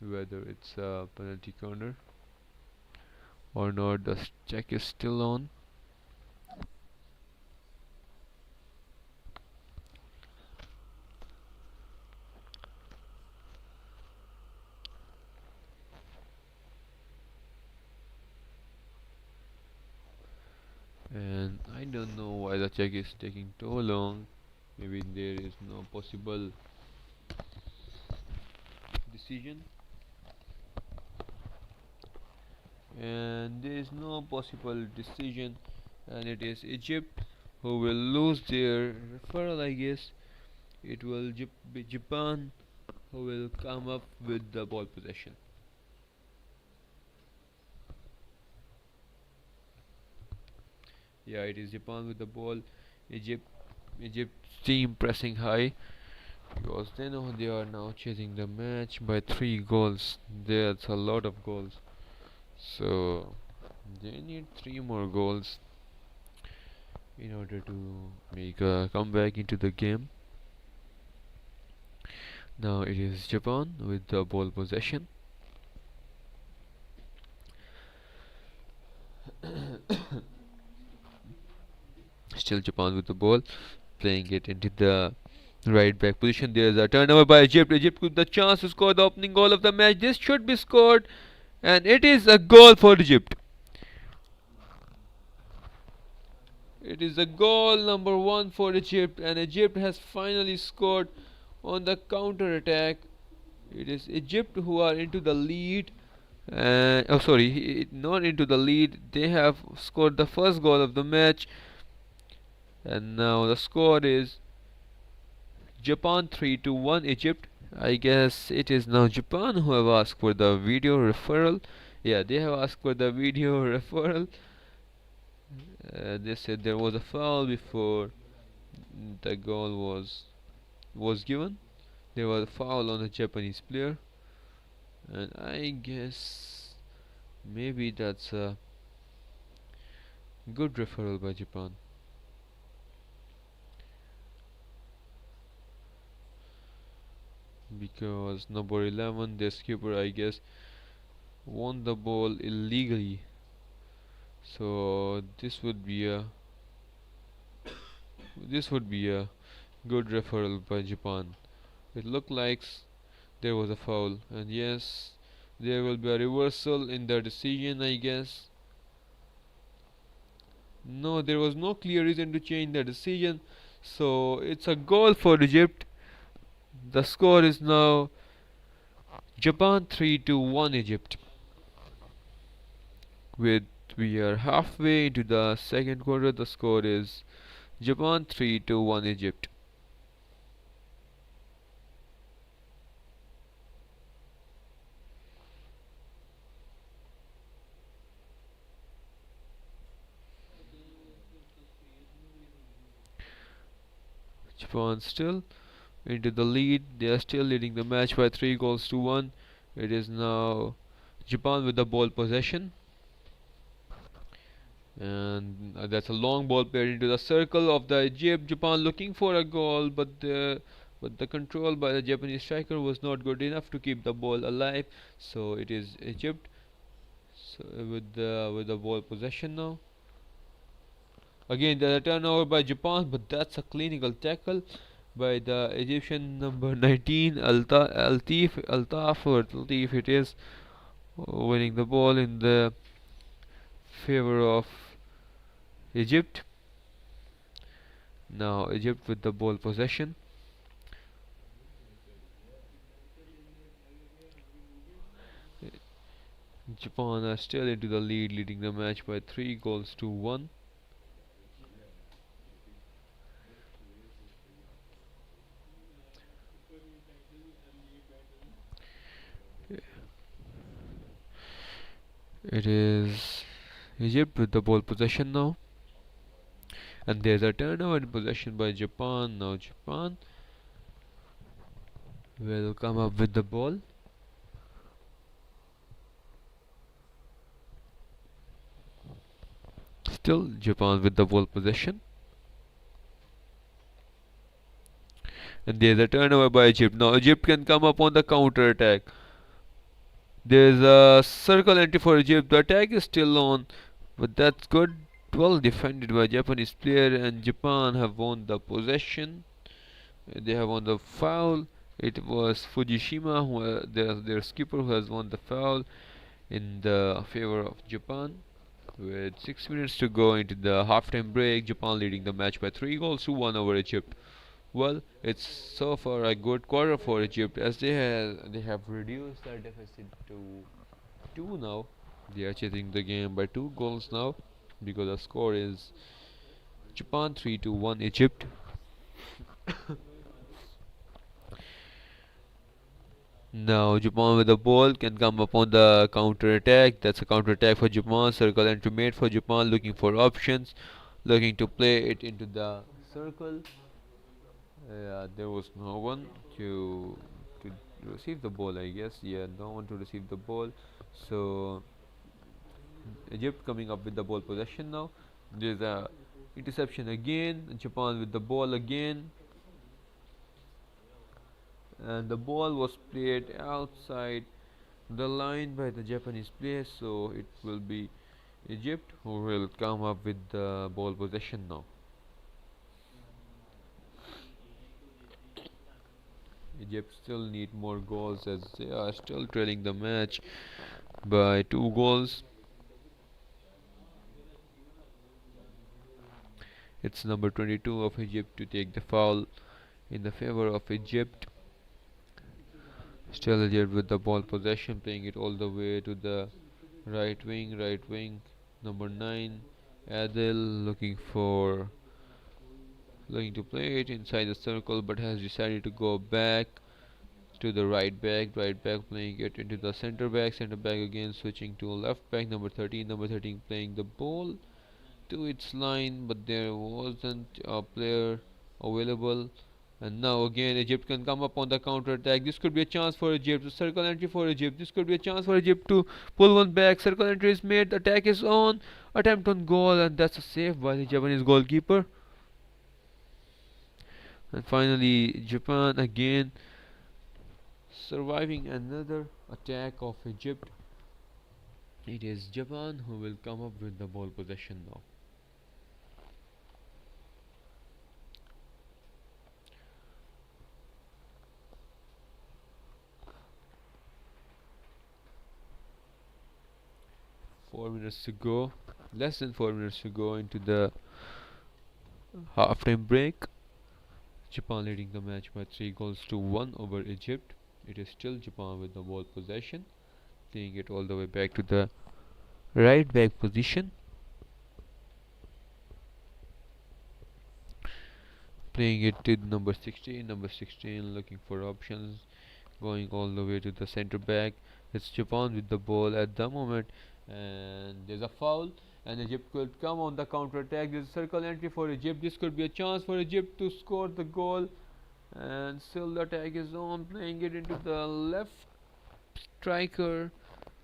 whether it's a penalty corner or not. The check is still on. And I don't know why the check is taking too long. Maybe there is no possible decision, and there is no possible decision, and it is Egypt who will lose their referral. I guess it will be Japan who will come up with the ball possession. Yeah, it is Japan with the ball. Egypt team pressing high because they know they are now chasing the match by 3 goals. That's a lot of goals. So they need 3 more goals in order to make a comeback into the game. Now it is Japan with the ball possession. Still Japan with the ball, playing it into the right back position. There is a turnover by Egypt. Egypt with the chance to score the opening goal of the match. This should be scored, and it is a goal for Egypt. It is a goal number 1 for Egypt, and Egypt has finally scored on the counter attack. It is Egypt who are into the lead And oh, sorry, not into the lead. They have scored the first goal of the match, and now the score is Japan 3 to 1 Egypt. I guess it is now Japan who have asked for the video referral. Yeah, they have asked for the video referral. They said there was a foul before the goal was given. There was a foul on the Japanese player, and I guess maybe that's a good referral by Japan. Because number 11, their skipper, I guess, won the ball illegally. So this would be a good referral by Japan. It looked like there was a foul, and yes, there will be a reversal in the decision, I guess. No, there was no clear reason to change the decision, so it's a goal for Egypt. The score is now Japan 3 to 1 Egypt. With we are halfway into the second quarter, the score is Japan 3 to 1 Egypt. Japan still into the lead. They are still leading the match by 3 goals to 1. It is now Japan with the ball possession. And that's a long ball played into the circle of the Egypt. Japan looking for a goal, but the control by the Japanese striker was not good enough to keep the ball alive. So it is Egypt with the ball possession now. Again, the turnover by Japan, but that's a clinical tackle by the Egyptian number 19, Altaf it is, winning the ball in the favor of Egypt. Now Egypt with the ball possession. Japan are still into the lead, leading the match by 3 goals to 1. It is Egypt with the ball possession now. And there's a turnover in possession by Japan. Now Japan will come up with the ball. Still Japan with the ball possession. And there's a turnover by Egypt. Now Egypt can come up on the counter attack. There's a circle entry for Egypt. The attack is still on, but that's good. Well defended by Japanese player, and Japan have won the possession. They have won the foul. It was Fujishima, their skipper, who has won the foul in the favor of Japan. With 6 minutes to go into the halftime break, Japan leading the match by 3 goals to 1 over Egypt. Well, it's so far a good quarter for Egypt, as they have reduced their deficit to 2 now. They are chasing the game by 2 goals now, because the score is Japan 3 to 1 Egypt. Now Japan with the ball can come upon the counter attack. That's a counter attack for Japan. Circle entry made for Japan, looking for options, looking to play it into the circle. There was no one to receive the ball, I guess. Yeah, no one to receive the ball. So Egypt coming up with the ball possession now. There's a interception again. Japan with the ball again, and the ball was played outside the line by the Japanese player. So it will be Egypt who will come up with the ball possession now. Egypt still need more goals, as they are still trailing the match by 2 goals. It's number 22 of Egypt to take the foul in the favor of Egypt. Still Egypt with the ball possession, playing it all the way to the right wing. Right wing, number 9, Adil looking to play it inside the circle, but has decided to go back to the right back. Right back playing it into the center back. Center back again switching to left back. Number 13. Number 13 playing the ball to its line, but there wasn't a player available. And now again Egypt can come up on the counter attack. This could be a chance for Egypt. Circle entry for Egypt. This could be a chance for Egypt to pull one back. Circle entry is made. The attack is on. Attempt on goal, and that's a save by the Japanese goalkeeper. And finally Japan again surviving another attack of Egypt. It is Japan who will come up with the ball possession now. 4 minutes to go, less than 4 minutes to go into the halftime break. Japan leading the match by 3 goals to 1 over Egypt. It is still Japan with the ball possession, playing it all the way back to the right back position, playing it to number 16. Number 16 looking for options, going all the way to the center back. It's Japan with the ball at the moment, and there's a foul, and Egypt could come on the counter attack. There's a circle entry for Egypt. This could be a chance for Egypt to score the goal, and still the attack is on, playing it into the left striker,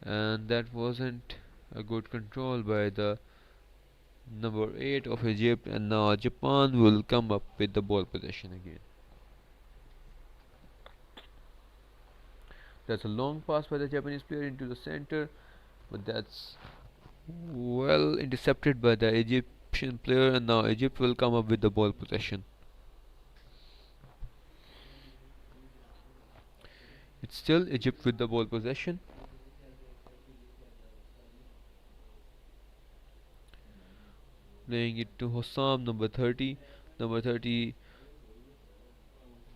and that wasn't a good control by the number 8 of Egypt, and now Japan will come up with the ball possession again. That's a long pass by the Japanese player into the center, but that's well intercepted by the Egyptian player, and now Egypt will come up with the ball possession. It's still Egypt with the ball possession. Playing it to Hossam, number 30. Number 30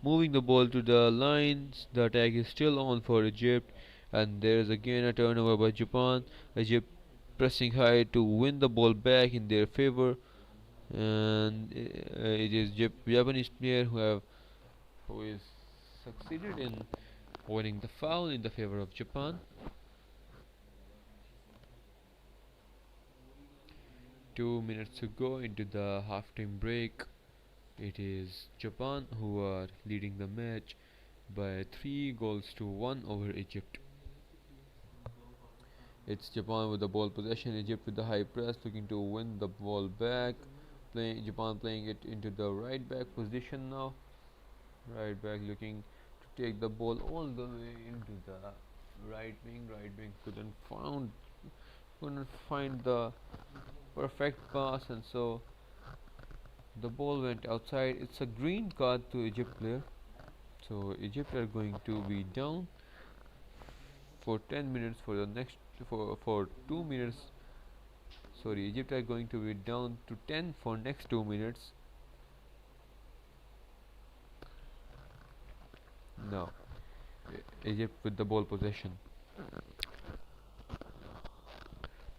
moving the ball to the lines. The attack is still on for Egypt, and there is again a turnover by Japan. Egypt pressing high to win the ball back in their favor, and it is Japanese player who is succeeded in winning the foul in the favor of Japan. 2 minutes to go into the halftime break. It is Japan who are leading the match by 3 goals to 1 over Egypt. It's Japan with the ball possession. Egypt with the high press, looking to win the ball back. Japan playing it into the right back position now. Right back looking to take the ball all the way into the right wing. Right wing couldn't find the perfect pass, and so the ball went outside. It's a green card to Egypt player, so Egypt are going to be down for 10 minutes for the next for 2 minutes. Sorry, Egypt are going to be down to 10 for next 2 minutes. Now Egypt with the ball possession,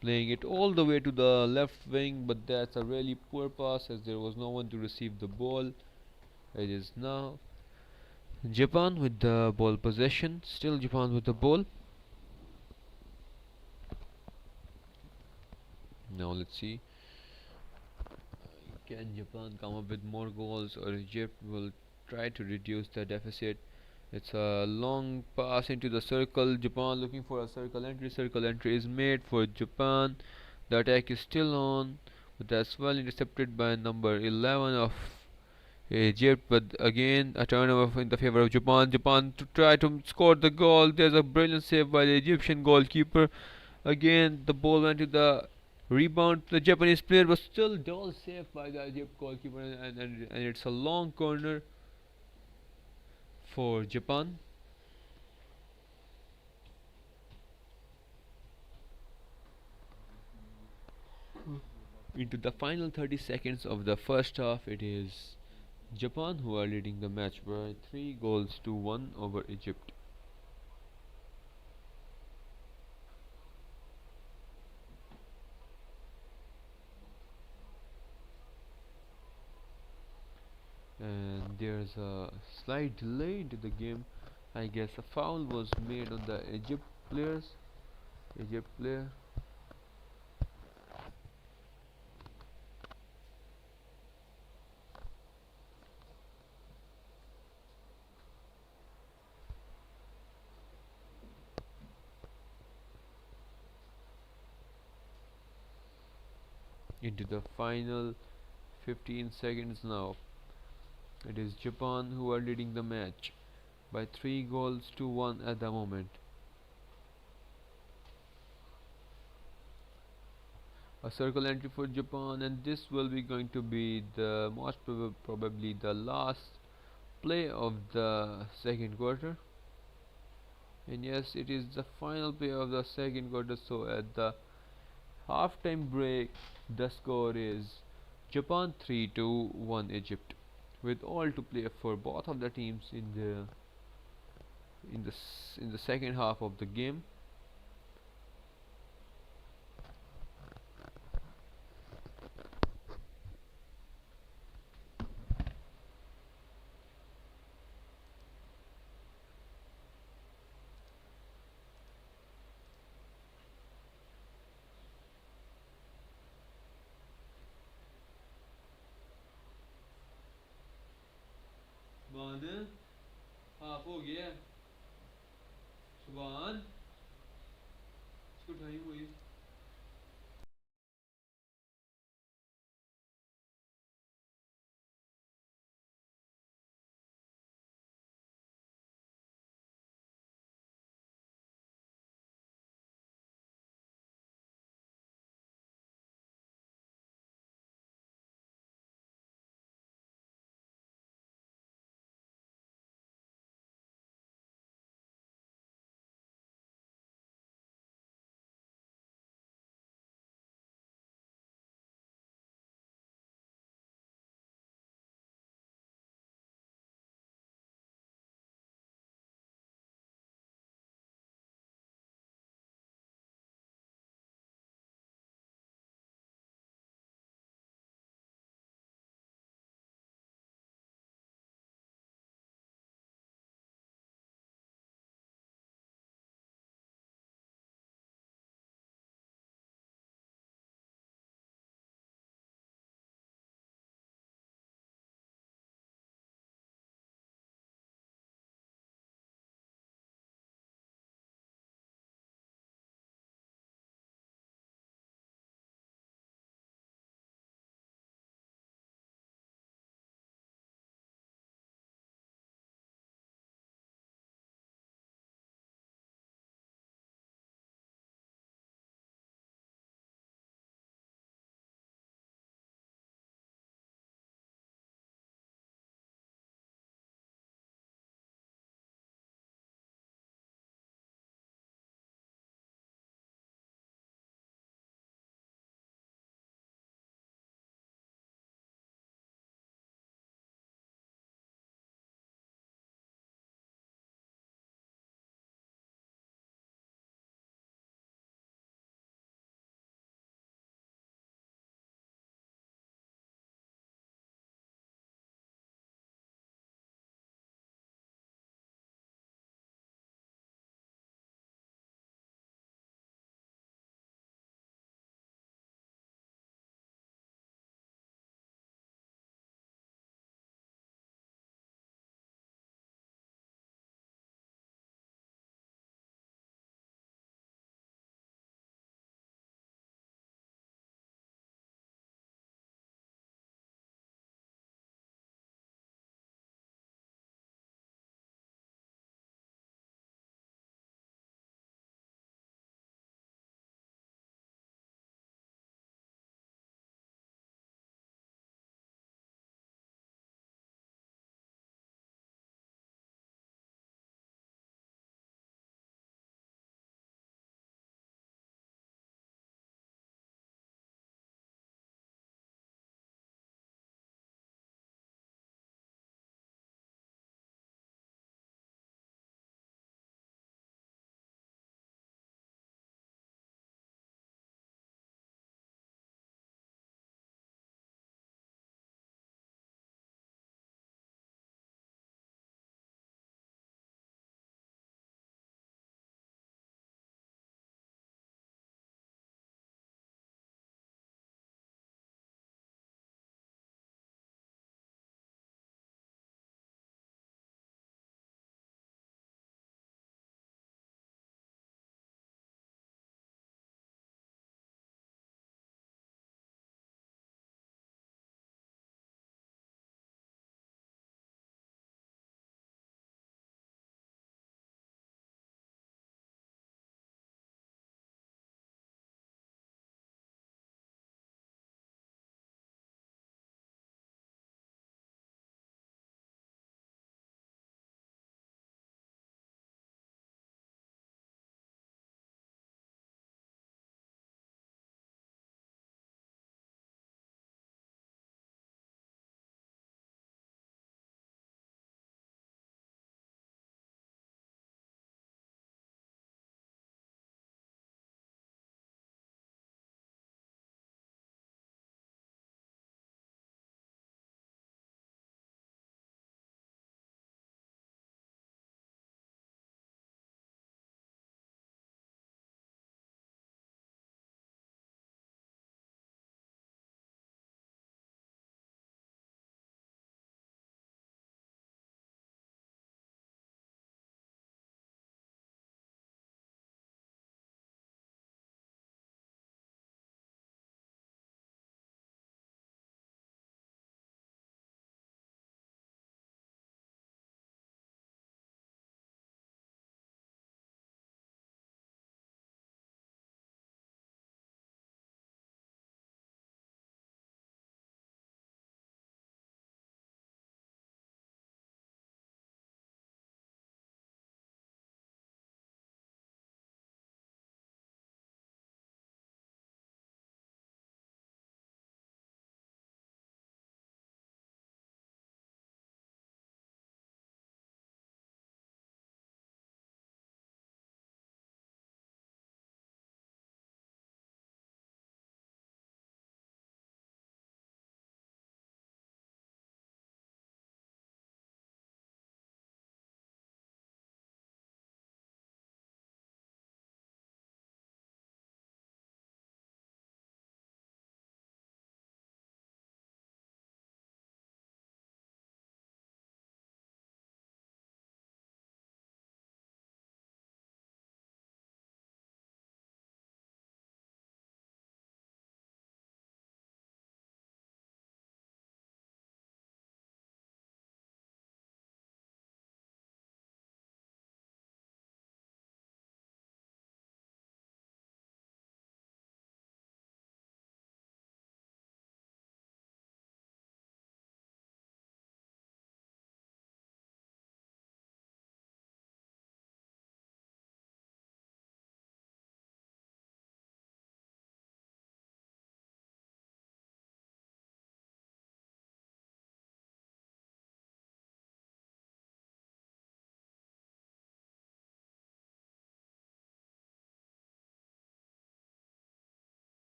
playing it all the way to the left wing, but that's a really poor pass as there was no one to receive the ball. It is now Japan with the ball possession. Still Japan with the ball. Now let's see, can Japan come up with more goals, or Egypt will try to reduce the deficit. It's a long pass into the circle. Japan looking for a circle entry. Circle entry is made for Japan. The attack is still on, but that's well intercepted by number 11 of Egypt. But again, a turnover in the favor of Japan. Japan to try to score the goal. There's a brilliant save by the Egyptian goalkeeper. Again, the ball went to the rebound. The Japanese player was still well saved by the Egypt goalkeeper, and it's a long corner for Japan. Into the final 30 seconds of the first half, it is Japan who are leading the match by 3 goals to 1 over Egypt. there's a slight delay into the game. I guess a foul was made on the Egypt player. Into the final 15 seconds now. It is Japan who are leading the match by 3 goals to 1 at the moment. A circle entry for Japan, and this will be going to be the most probably the last play of the second quarter. And yes, it is the final play of the second quarter. So at the halftime break, the score is Japan 3 to 1 Egypt, with all to play for both of the teams in the second half of the game. बंद half हो गया सुबहान इसको time हुई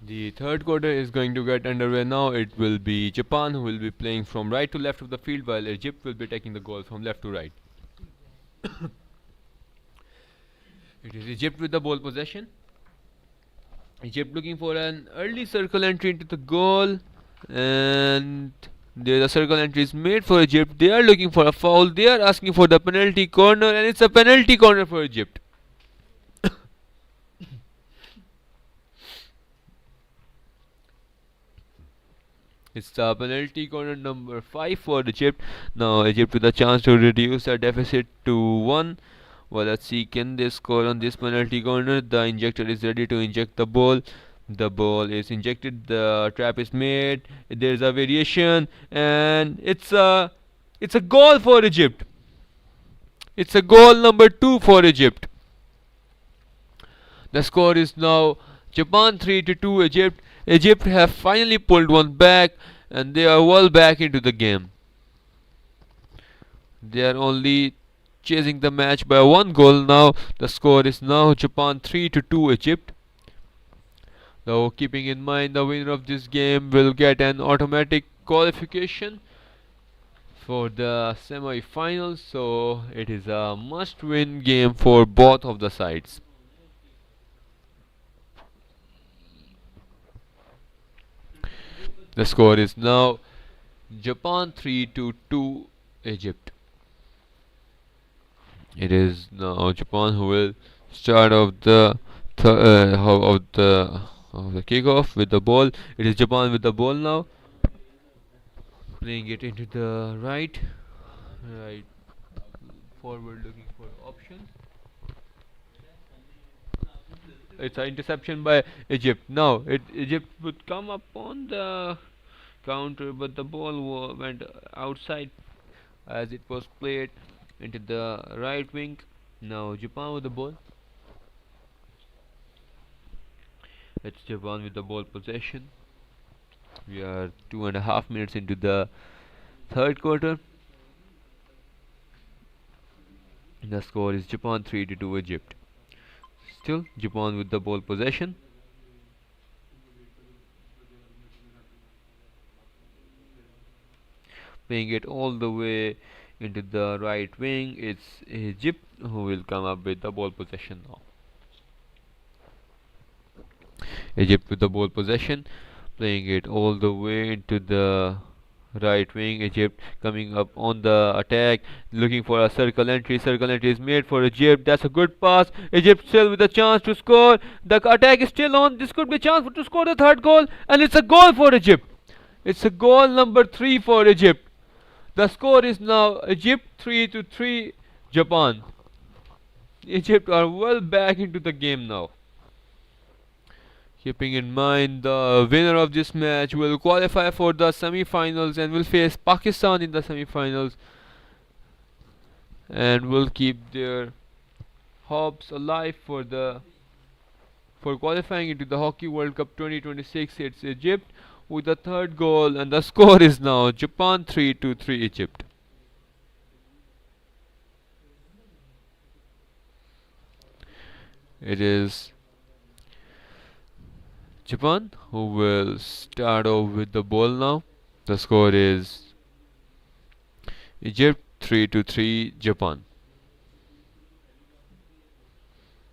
The third quarter is going to get underway now. It will be Japan who will be playing from right to left of the field, while Egypt will be taking the goal from left to right. It is Egypt with the ball possession. Egypt looking for an early circle entry into the goal, and there the circle entry is made for Egypt. They are looking for a foul. They are asking for the penalty corner, and it's a penalty corner for Egypt. It's the penalty corner number 5 for Egypt. Now Egypt with a chance to reduce their deficit to 1. Well, let's see, can they score on this penalty corner? The injector is ready to inject the ball. The ball is injected. The trap is made. There is a variation, and it's a goal for Egypt. It's a goal number 2 for Egypt. The score is now Japan 3 to 2 Egypt. Egypt have finally pulled one back, and they are well back into the game. They are only chasing the match by one goal now. The score is now Japan 3 to 2 Egypt. Though keeping in mind the winner of this game will get an automatic qualification for the semi-finals, so it is a must-win game for both of the sides. The score is now Japan 3 to 2 Egypt. It is now Japan who will start off the of the kickoff with the ball. It is Japan with the ball now, playing it into the right forward, looking for options. It's an interception by Egypt. Now Egypt would come up on the counter, but the ball went outside as it was played into the right wing. Now Japan with the ball. It's Japan with the ball possession. We are 2.5 minutes into the third quarter. The score is Japan 3 to 2 Egypt. Still Japan with the ball possession. Playing it all the way into the right wing. It's Egypt who will come up with the ball possession now. Egypt with the ball possession, playing it all the way into the right wing. Egypt coming up on the attack, looking for a circle entry. Circle entry is made for Egypt. That's a good pass. Egypt still with a chance to score. The attack is still on. This could be a chance to score the third goal, and it's a goal for Egypt. It's a goal number 3 for Egypt. The score is now Egypt 3 to 3 Japan. Egypt are well back into the game now. Keeping in mind the winner of this match will qualify for the semi-finals and will face Pakistan in the semi-finals, and will keep their hopes alive for qualifying into the Hockey World Cup 2026. It's Egypt with the third goal, and the score is now Japan 3 to 3 Egypt. It is Japan who will start off with the ball now. The score is Egypt 3 to 3 Japan.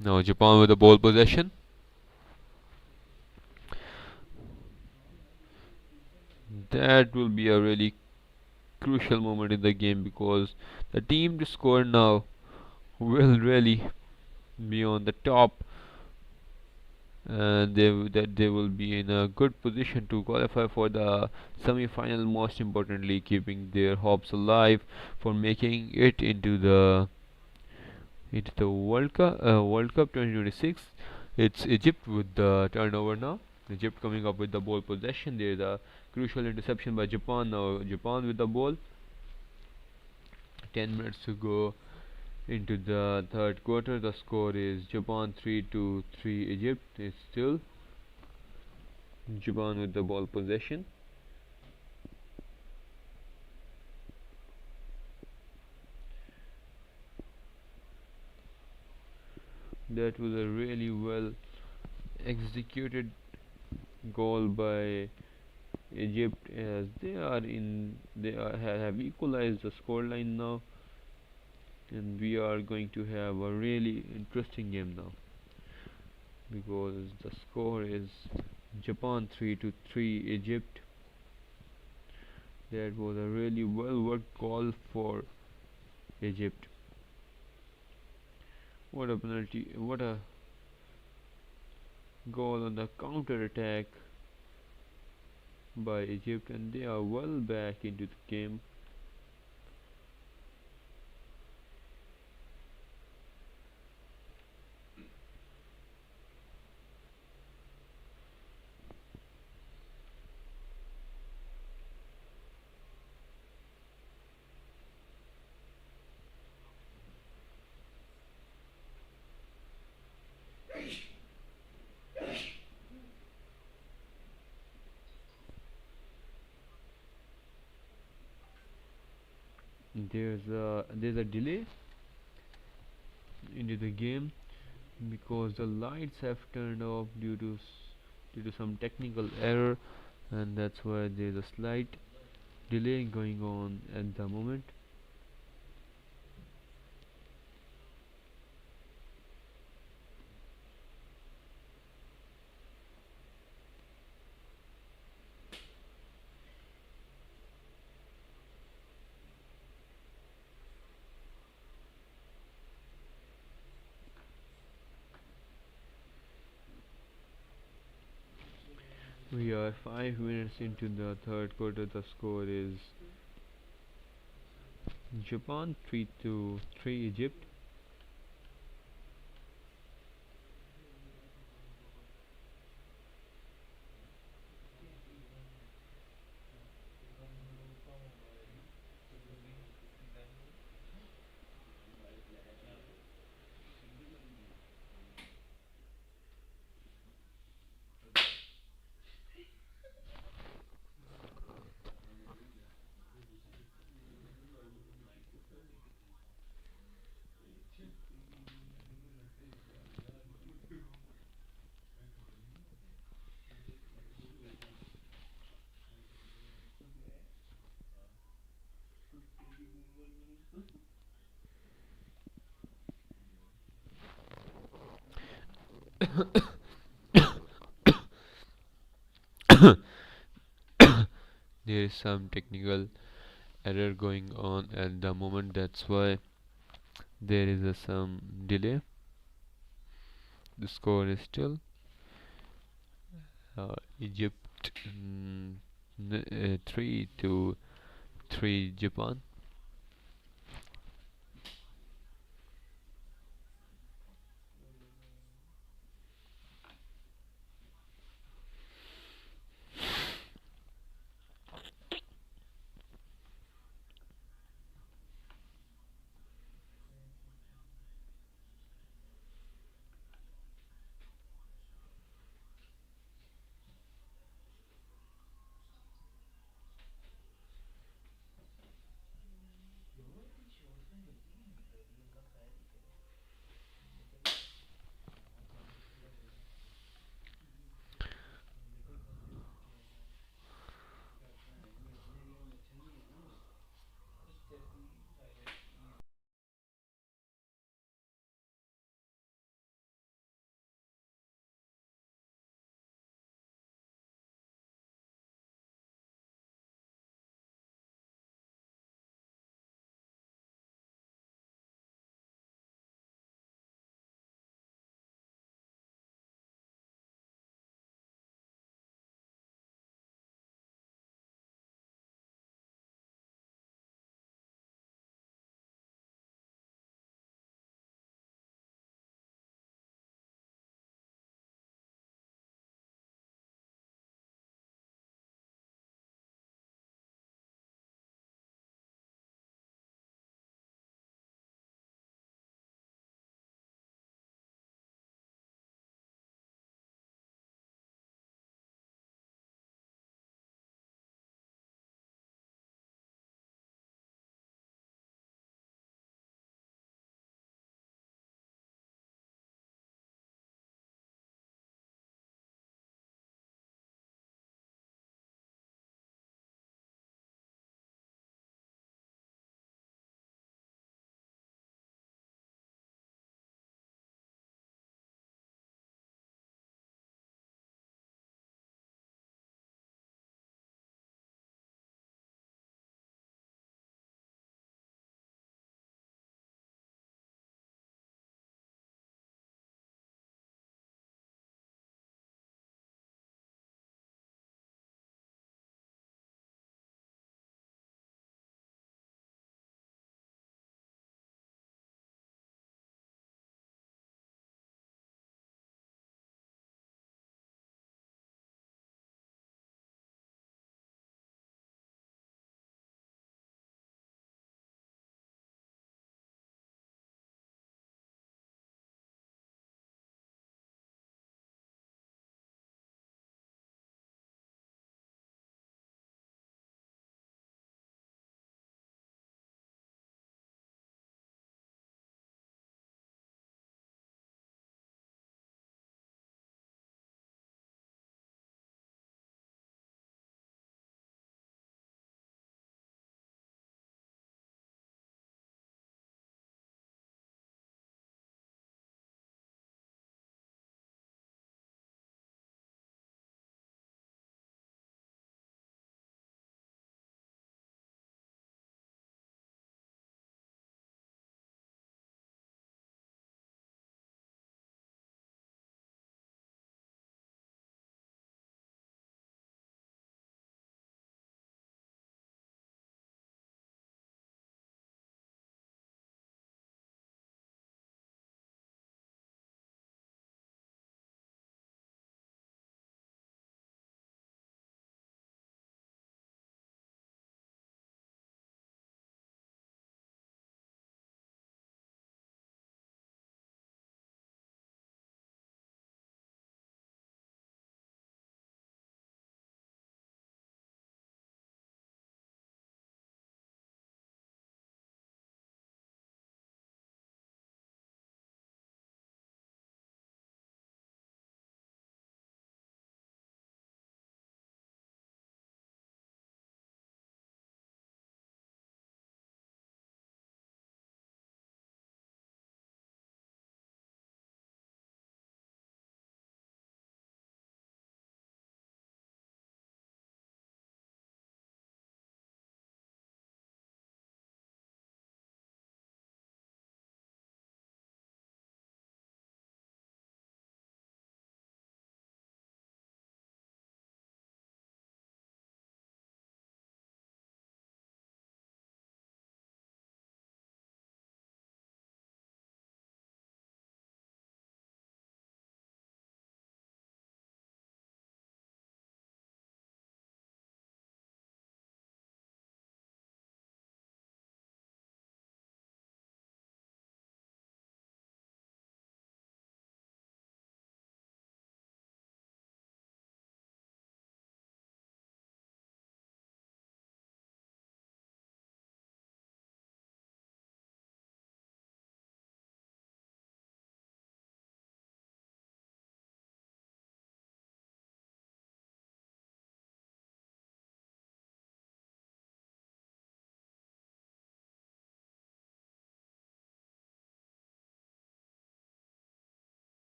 Now Japan with the ball possession. That will be a really crucial moment in the game, because the team to score now will really be on the top, and they will be in a good position to qualify for the semi-final. Most importantly, keeping their hopes alive for making it into the World Cup 2026. It's Egypt with the turnover now. Egypt coming up with the ball possession. There is a crucial interception by Japan. Now Japan with the ball. 10 minutes to go into the third quarter. The score is Japan 3 to 3 Egypt. It's still Japan with the ball possession. That was a really well executed goal by Egypt, as have equalized the scoreline now, and we are going to have a really interesting game now, because the score is Japan 3 to 3 Egypt. That was a really well worked goal for Egypt. What a penalty! What a goal on the counter attack by Egypt, and they are well back into the game. There's a delay into the game because the lights have turned off due to some technical error, and that's why there's a slight delay going on at the moment. We are 5 minutes into the third quarter. The score is Japan 3 to 3 Egypt. There is some technical error going on at the moment, that's why there is some delay. The score is still Egypt 3 to 3 Japan.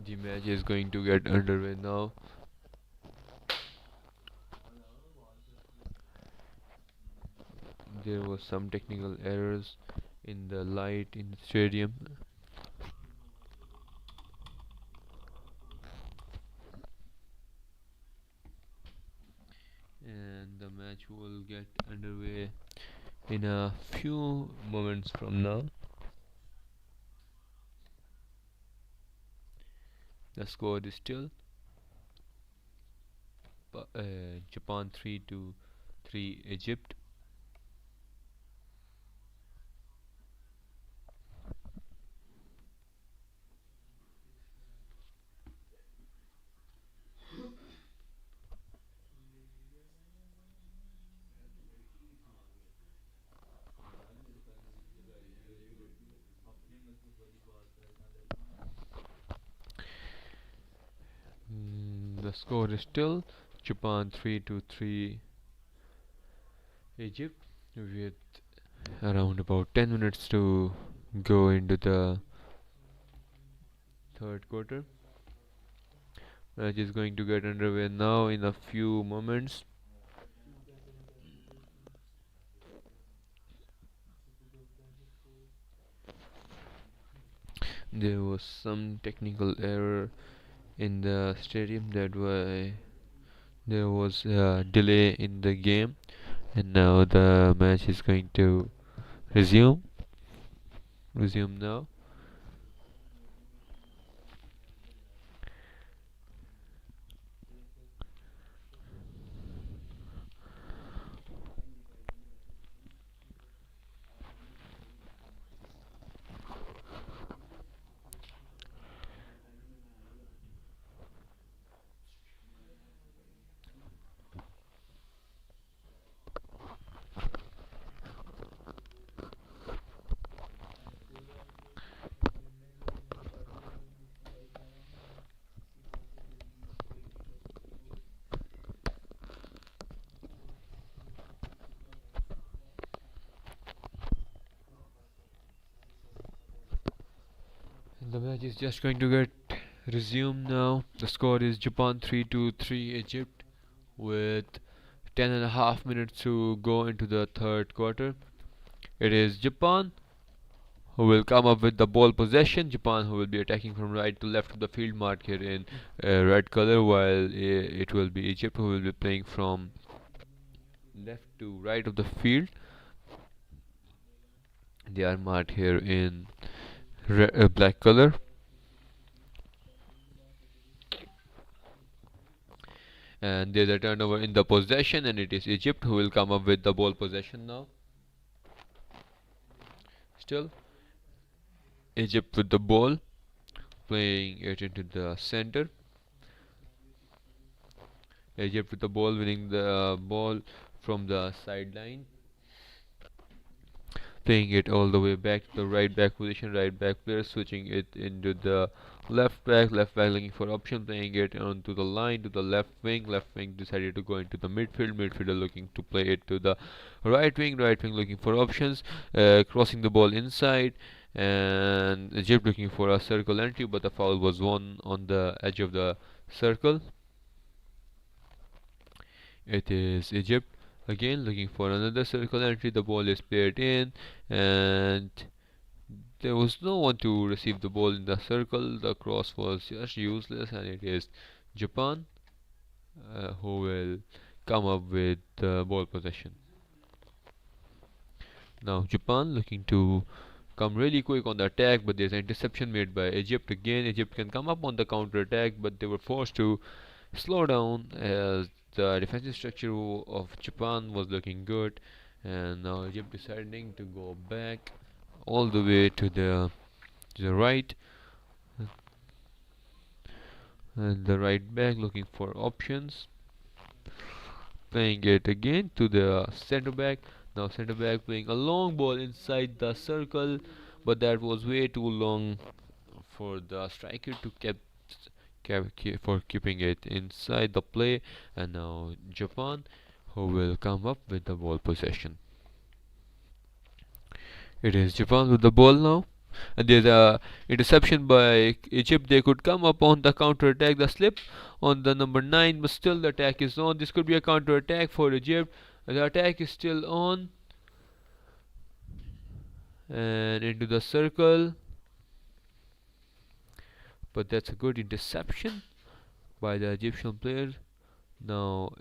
The match is going to get underway now. There was some technical errors in the light in the stadium, and the match will get underway in a few moments from now. The score is still Japan 3 to 3 Egypt. The score is still Japan 3 to 3 Egypt, with around about 10 minutes to go into the third quarter. Match is going to get underway now in a few moments. There was some technical error in the stadium, that why there was a delay in the game, and now the match is going to resume now. The match is just going to get resumed now. The score is Japan 3 to 3 Egypt, with 10.5 minutes to go into the third quarter. It is Japan who will come up with the ball possession. Japan who will be attacking from right to left of the field, marked here in red color, while it will be Egypt who will be playing from left to right of the field. They are marked here in black color. And there's a turnover in the possession, and it is Egypt who will come up with the ball possession now. Still Egypt with the ball, playing it into the center. Egypt with the ball, winning the ball from the sideline, playing it all the way back to the right back position. Right back player switching it into the left back looking for option, playing it onto the line to the left wing. Left wing decided to go into the midfielder looking to play it to the right wing looking for options, crossing the ball inside, and Egypt looking for a circle entry, but the foul was won on the edge of the circle. It is Egypt again looking for another circle entry. The ball is played in, and there was no one to receive the ball in the circle. The cross was just useless, and it is Japan who will come up with the ball possession. Now Japan looking to come really quick on the attack, but there's an interception made by Egypt again. Egypt can come up on the counter attack, but they were forced to slow down as the defensive structure of Japan was looking good, and now Egypt deciding to go back all the way to the right, and the right back looking for options, playing it again to the center back. Now center back playing a long ball inside the circle, but that was way too long for the striker to for keeping it inside the play. And now Japan who will come up with the ball possession. It is Japan with the ball now, And there's a interception by Egypt. They could come up on the counter attack. The slip on the number 9, but still the attack is on. This could be a counter attack for Egypt. The attack is still on, and into the circle. But that's a good interception by the Egyptian player. Now,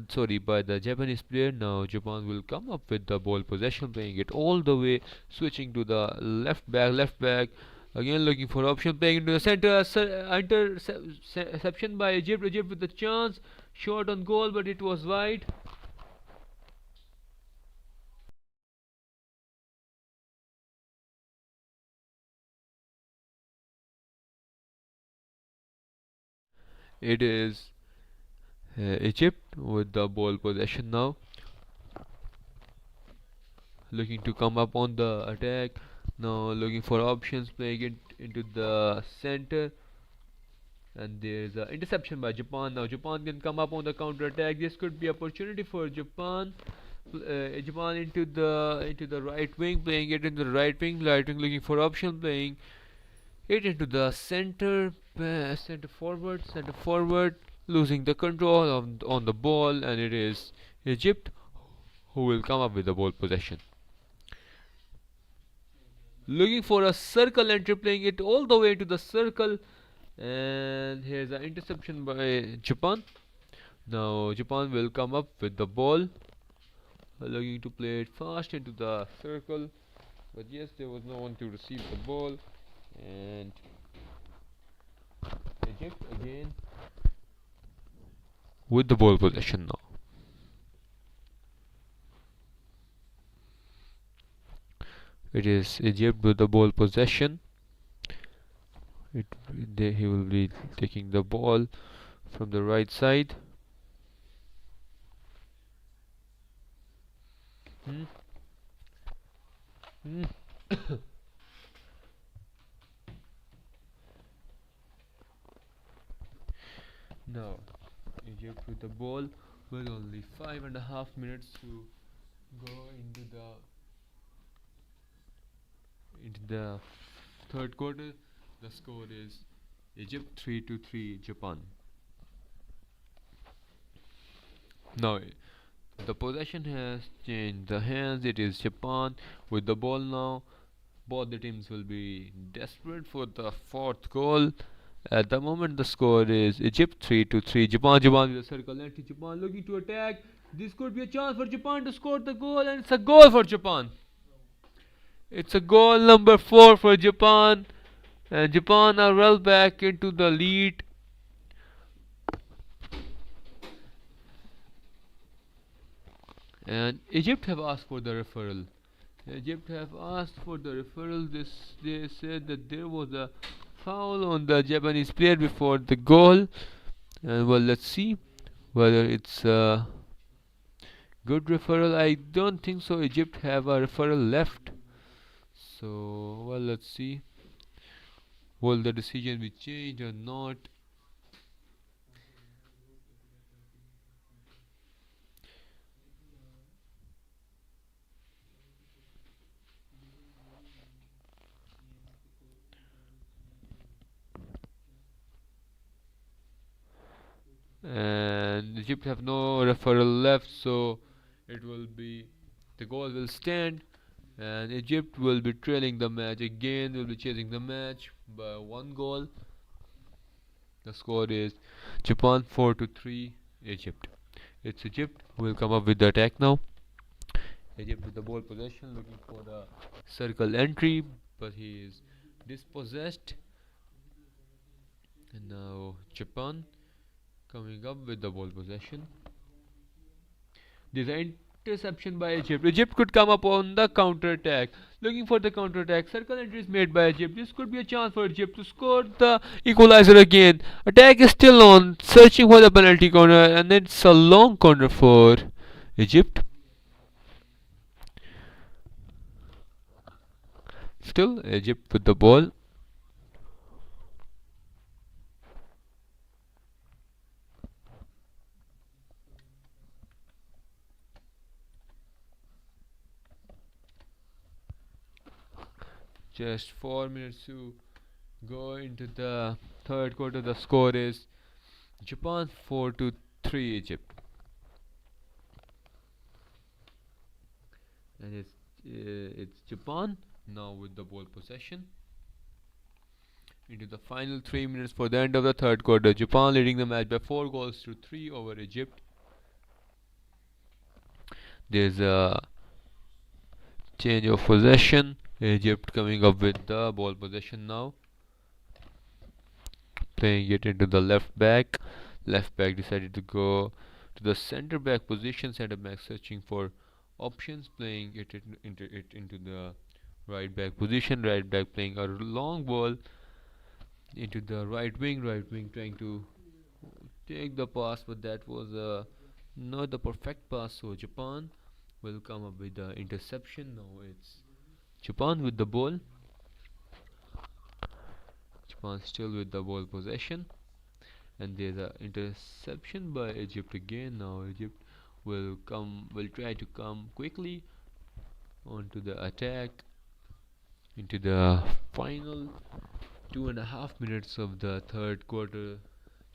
sorry, by the Japanese player. Now Japan will come up with the ball possession, playing it all the way, switching to the left back. Again looking for option, playing into the center. Interception by Egypt. Egypt with the chance, shot on goal, but it was wide. It is Egypt with the ball possession now, looking to come up on the attack. Now looking for options, playing it into the center, and there's an interception by Japan. Now Japan can come up on the counter attack. This could be opportunity for Japan. Japan into the right wing, playing it into the right wing. Right wing looking for option, playing it into the center. Center forward, losing the control on the ball, and it is Egypt who will come up with the ball possession. Looking for a circle entry, playing it all the way to the circle, and here's an interception by Japan. Now Japan will come up with the ball, looking to play it fast into the circle, but yes, there was no one to receive the ball, and Egypt again with the ball possession now. It is Egypt with the ball possession. He will be taking the ball from the right side. Hmm. Hmm. Now Egypt with the ball with only 5.5 minutes to go into the third quarter. The score is Egypt 3-3 Japan. Now the possession has changed the hands. It is Japan with the ball now. Both the teams will be desperate for the fourth goal. At the moment, the score is Egypt 3-3 Japan. Japan with a circle entry. Japan looking to attack. This could be a chance for Japan to score the goal, and it's a goal for Japan. It's a goal number 4 for Japan, and Japan are well back into the lead. And Egypt have asked for the referral. Egypt have asked for the referral. They said that there was a foul on the Japanese player before the goal. And well, let's see whether it's a good referral. I don't think so. Egypt have a referral left. So well, let's see. Will the decision be changed or not? And Egypt have no referral left, so it will be the goal will stand, and Egypt will be trailing the match again. Will be chasing the match by 1 goal. The score is Japan 4-3 Egypt. It's Egypt who will come up with the attack now. Egypt with the ball possession, looking for the circle entry, but he is dispossessed. And now Japan coming up with the ball possession. There's an interception by Egypt. Egypt could come up on the counter attack. Looking for the counter attack. Circle entry is made by Egypt. This could be a chance for Egypt to score the equalizer again. Attack is still on, searching for the penalty corner, and it's a long corner for Egypt. Still Egypt with the ball. Just 4 minutes to go into the third quarter. The score is Japan 4 to 3 Egypt, and it's Japan now with the ball possession into the final 3 minutes for the end of the third quarter. Japan leading the match by 4 goals to 3 over Egypt. There's a change of possession. Egypt coming up with the ball possession now, playing it into the left back. Left back decided to go to the center back position. Center back searching for options, playing into the right back position. Right back playing a long ball into the right wing. Right wing trying to take the pass, but that was not the perfect pass. So Japan will come up with the interception. Now it's Japan with the ball. Japan still with the ball possession, and there's a interception by Egypt again. Now Egypt will try to come quickly onto the attack into the final 2.5 minutes of the third quarter.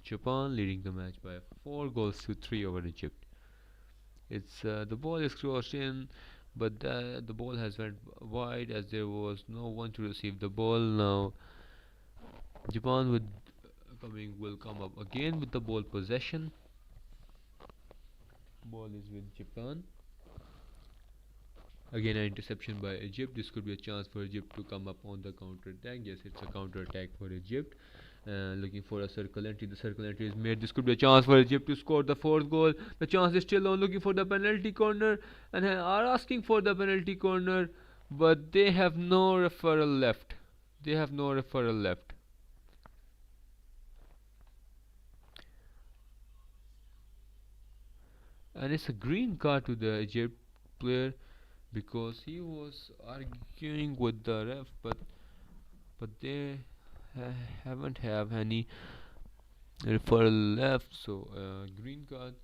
Japan leading the match by 4 goals to 3 over Egypt. It's the ball is crossed in, but the ball has went wide as there was no one to receive the ball. Now Japan will come up again with the ball possession. Ball is with Japan. Again an interception by Egypt. This could be a chance for Egypt to come up on the counter attack. Yes, it's a counter attack for Egypt. Looking for a circle entry. The circle entry is made. This could be a chance for Egypt to score the fourth goal. The chance is still on. Looking for the penalty corner and are asking for the penalty corner, but they have no referral left. They have no referral left. And it's a green card to the Egypt player because he was arguing with the ref, but they haven't have any referral left. So green card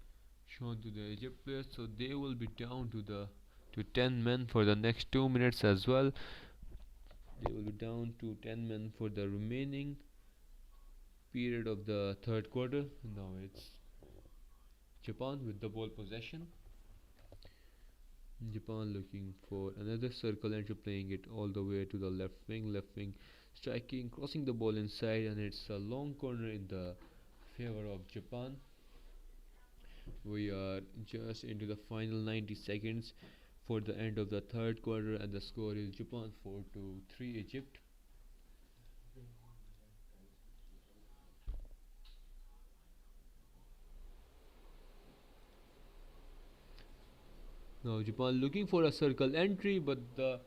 shown to the Egypt players. So they will be down to 10 men for the next 2 minutes as well. They will be down to 10 men for the remaining period of the third quarter. Now it's Japan with the ball possession. Japan looking for another circle entry, playing it all the way to the left wing striking, crossing the ball inside, and it's a long corner in the favor of Japan. We are just into the final 90 seconds for the end of the third quarter, and the score is Japan 4 to 3 Egypt. Now Japan looking for a circle entry, but the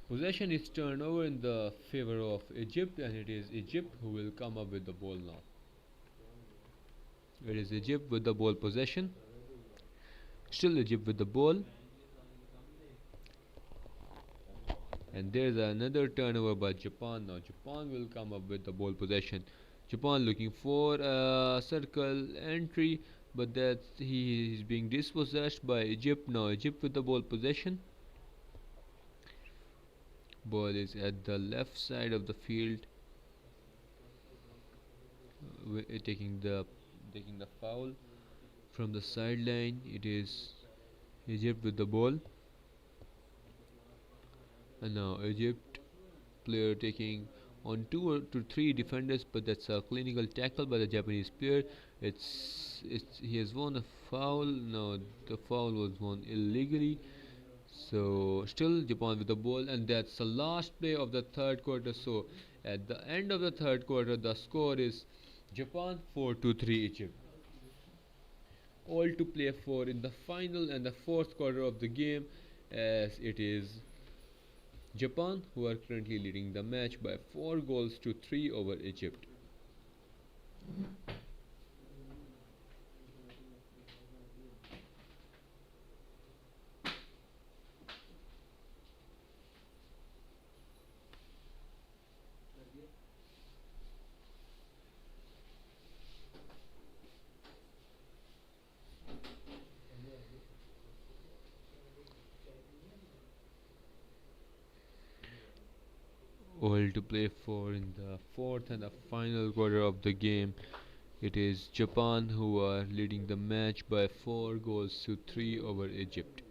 possession is turned over in the favor of Egypt, and it is Egypt who will come up with the ball now. It is Egypt with the ball possession. Still Egypt with the ball. And there's another turnover by Japan. Now Japan will come up with the ball possession. Japan looking for a circle entry, but that he is being dispossessed by Egypt. Now Egypt with the ball possession. Ball is at the left side of the field, taking the foul from the sideline. It is Egypt with the ball, and now Egypt player taking on 2 to 3 defenders, but that's a clinical tackle by the Japanese player. He has won a foul. Now the foul was won illegally. So still Japan with the ball, and that's the last play of the third quarter. So at the end of the third quarter, the score is Japan 4 to 3 Egypt. All to play for in the final and the fourth quarter of the game, as it is Japan who are currently leading the match by 4 goals to 3 over Egypt. all to play for in the fourth and the final quarter of the game. It is Japan who are leading the match by 4 goals to 3 over Egypt.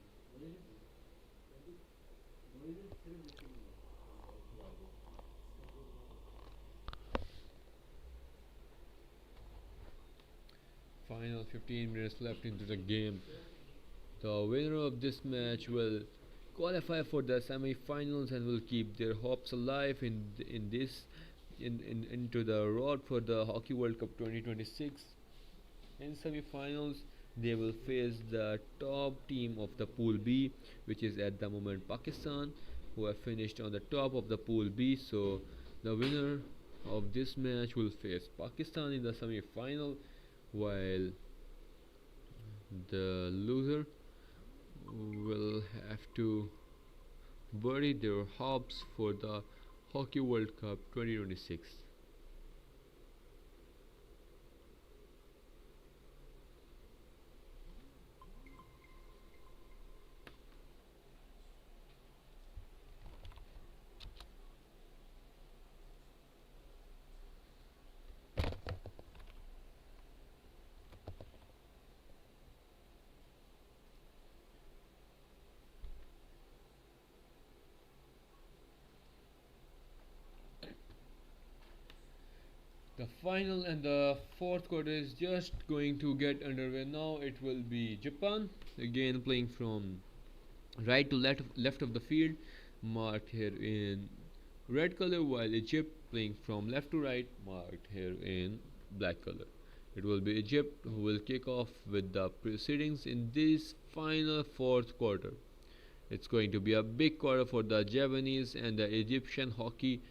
Final 15 minutes left into the game. The winner of this match will qualify for the semi-finals and will keep their hopes alive in this into the road for the Hockey World Cup 2026. In semi-finals, they will face the top team of the Pool B, which is at the moment Pakistan, who have finished on the top of the Pool B. So the winner of this match will face Pakistan in the semi-final, while the loser will have to bury their hopes for the Hockey World Cup 2026. The final and the fourth quarter is just going to get underway now. It will be Japan again playing from right to left of the field, marked here in red color, while Egypt playing from left to right, marked here in black color. It will be Egypt who will kick off with the proceedings in this final fourth quarter. It's going to be a big quarter for the Japanese and the Egyptian hockey,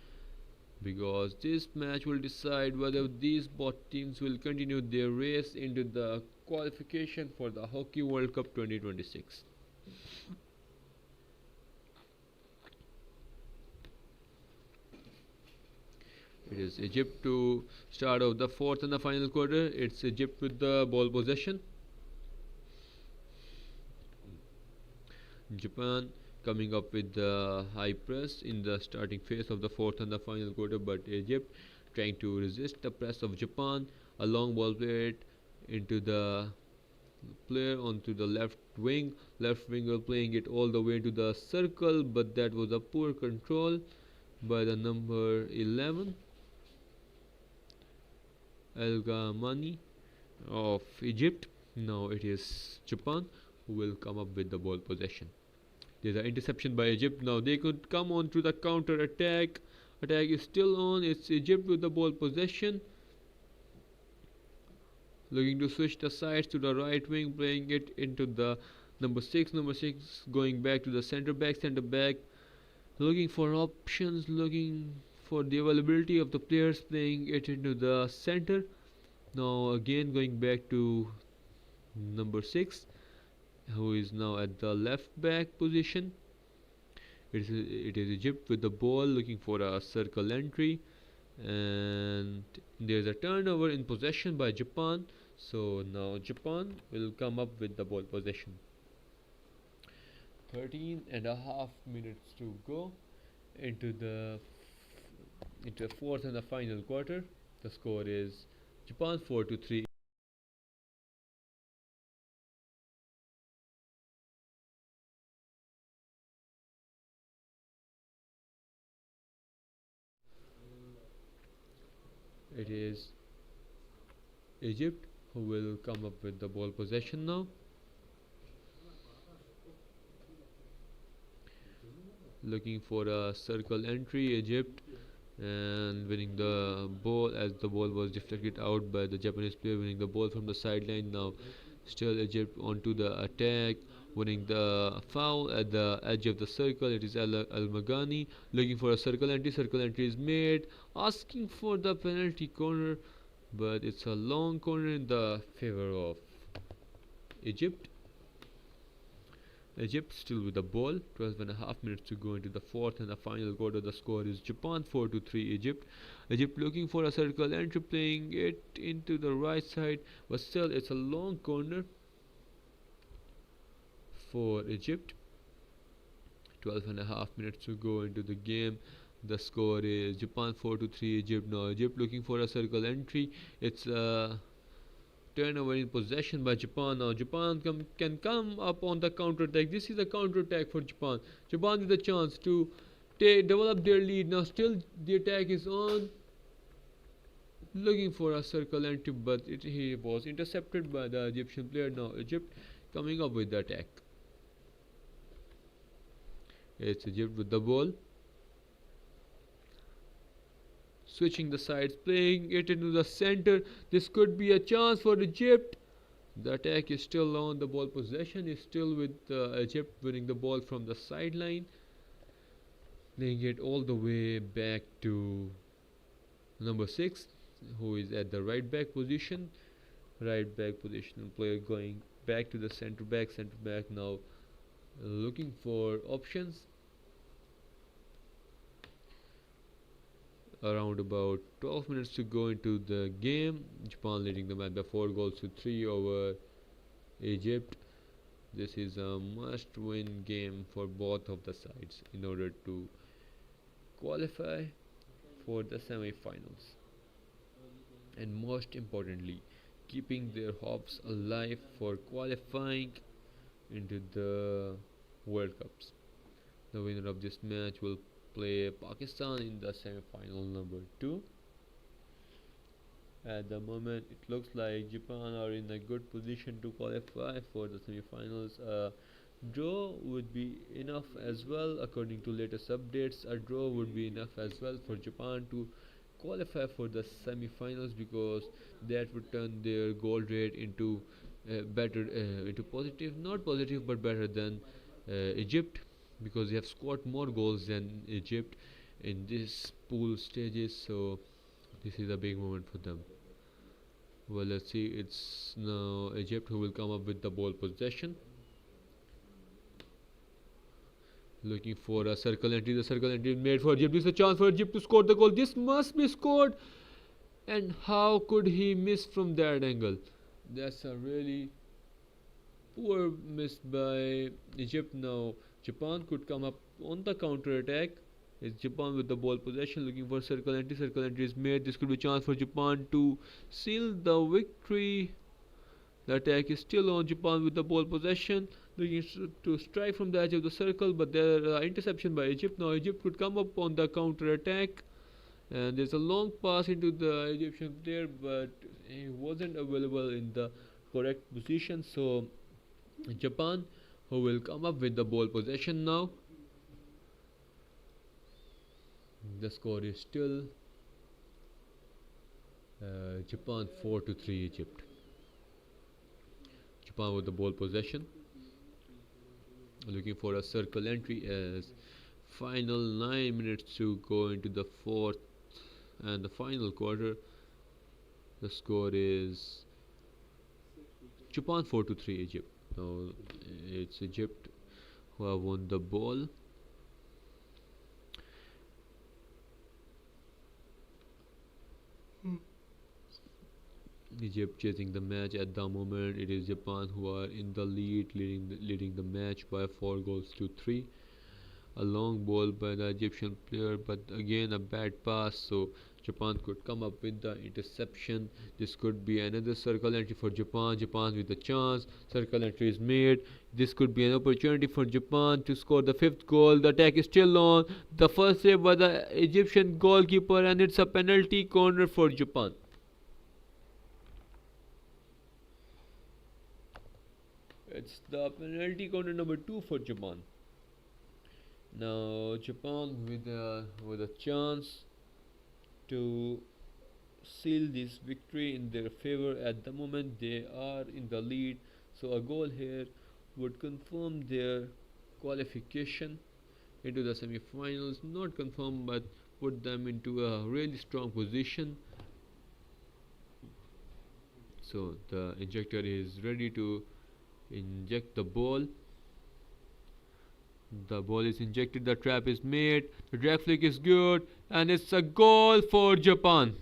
because this match will decide whether these both teams will continue their race into the qualification for the Hockey World Cup 2026. It is Egypt to start off the fourth and the final quarter. It's Egypt with the ball possession. Japan coming up with the high press in the starting phase of the fourth and the final quarter, but Egypt trying to resist the press of Japan. A long ball played into the player onto the left wing. Left winger playing it all the way to the circle, but that was a poor control by the number 11 El Gamani of Egypt. Now it is Japan who will come up with the ball possession. There's an interception by Egypt. Now they could come on to the counter attack. Attack is still on. It's Egypt with the ball possession, looking to switch the sides to the right wing, playing it into the number 6. Number 6 going back to the center back. Center back looking for options, looking for the availability of the players, playing it into the center. Now again going back to number 6, who is now at the left back position. It is Egypt with the ball, looking for a circle entry, and there's a turnover in possession by Japan. So now Japan will come up with the ball possession. 13 and a half minutes to go into the fourth and the final quarter. The score is Japan 4-3. It is Egypt who will come up with the ball possession now. Looking for a circle entry, Egypt, and winning the ball as the ball was deflected out by the Japanese player, winning the ball from the sideline. Now still Egypt onto the attack, winning the foul at the edge of the circle. It is Al Magani looking for a circle entry. Circle entry is made, asking for the penalty corner, but it's a long corner in the favor of Egypt. Egypt still with the ball. 12 and a half minutes to go into the fourth and the final quarter. The score is Japan 4-3 Egypt. Egypt looking for a circle entry, playing it into the right side, but still it's a long corner for Egypt. 12 and a half minutes to go into the game. The score is Japan 4 to 3 Egypt. Now Egypt looking for a circle entry. It's a turnover in possession by Japan. Now Japan can come up on the counter attack. This is a counter attack for Japan. Japan with a chance to develop their lead. Now still the attack is on. Looking for a circle entry, but he was intercepted by the Egyptian player. Now Egypt coming up with the attack. It's Egypt with the ball. Switching the sides, playing it into the center. This could be a chance for Egypt. The attack is still on. The ball possession is still with Egypt, winning the ball from the sideline. Playing it all the way back to number 6, who is at the right back position. Right back position player going back to the center back. Center back now looking for options. Around about 12 minutes to go into the game. Japan leading the match by 4 goals to 3 over Egypt. This is a must-win game for both of the sides in order to qualify for the semi-finals, and most importantly, keeping their hopes alive for qualifying into the World Cups. The winner of this match will play Pakistan in the semi-final number 2. At the moment, it looks like Japan are in a good position to qualify for the semi-finals. Draw would be enough as well. According to latest updates, a draw would be enough as well for Japan to qualify for the semi-finals, because that would turn their goal rate into better, into positive, not positive but better than Egypt, because they have scored more goals than Egypt in this pool stages. So this is a big moment for them. Well, let's see. It's now Egypt who will come up with the ball possession, looking for a circle entry. The circle entry is made for Egypt. This is a chance for Egypt to score the goal. This must be scored. And how could he miss from that angle? That's a really poor miss by Egypt. Now Japan could come up on the counter attack. It's Japan with the ball possession, looking for circle entry. Circle entry is made. This could be a chance for Japan to seal the victory. The attack is still on. Japan with the ball possession, looking to strike from the edge of the circle, but there is interception by Egypt. Now Egypt could come up on the counter attack, and there's a long pass into the Egyptian player, but he wasn't available in the correct position. So Japan who will come up with the ball possession now. The score is still Japan 4 to 3 Egypt. Japan with the ball possession, looking for a circle entry as final 9 minutes to go into the 4th and the final quarter. The score is Japan 4 to 3 Egypt. Now it's Egypt who have won the ball. Egypt chasing the match at the moment. It is Japan who are in the lead, leading the match by 4 goals to 3. A long ball by the Egyptian player, but again a bad pass, so Japan could come up with the interception. This could be another circle entry for Japan. Japan with a chance. Circle entry is made. This could be an opportunity for Japan to score the 5th goal. The attack is still on. The first save by the Egyptian goalkeeper, and it's a penalty corner for Japan. It's the penalty corner number 2 for Japan. Now Japan with a chance to seal this victory in their favor. At the moment they are in the lead, so a goal here would confirm their qualification into the semi-finals. Not confirm, but put them into a really strong position. So the injector is ready to inject the ball. The ball is injected, the trap is made, the drag flick is good, and it's a goal for Japan.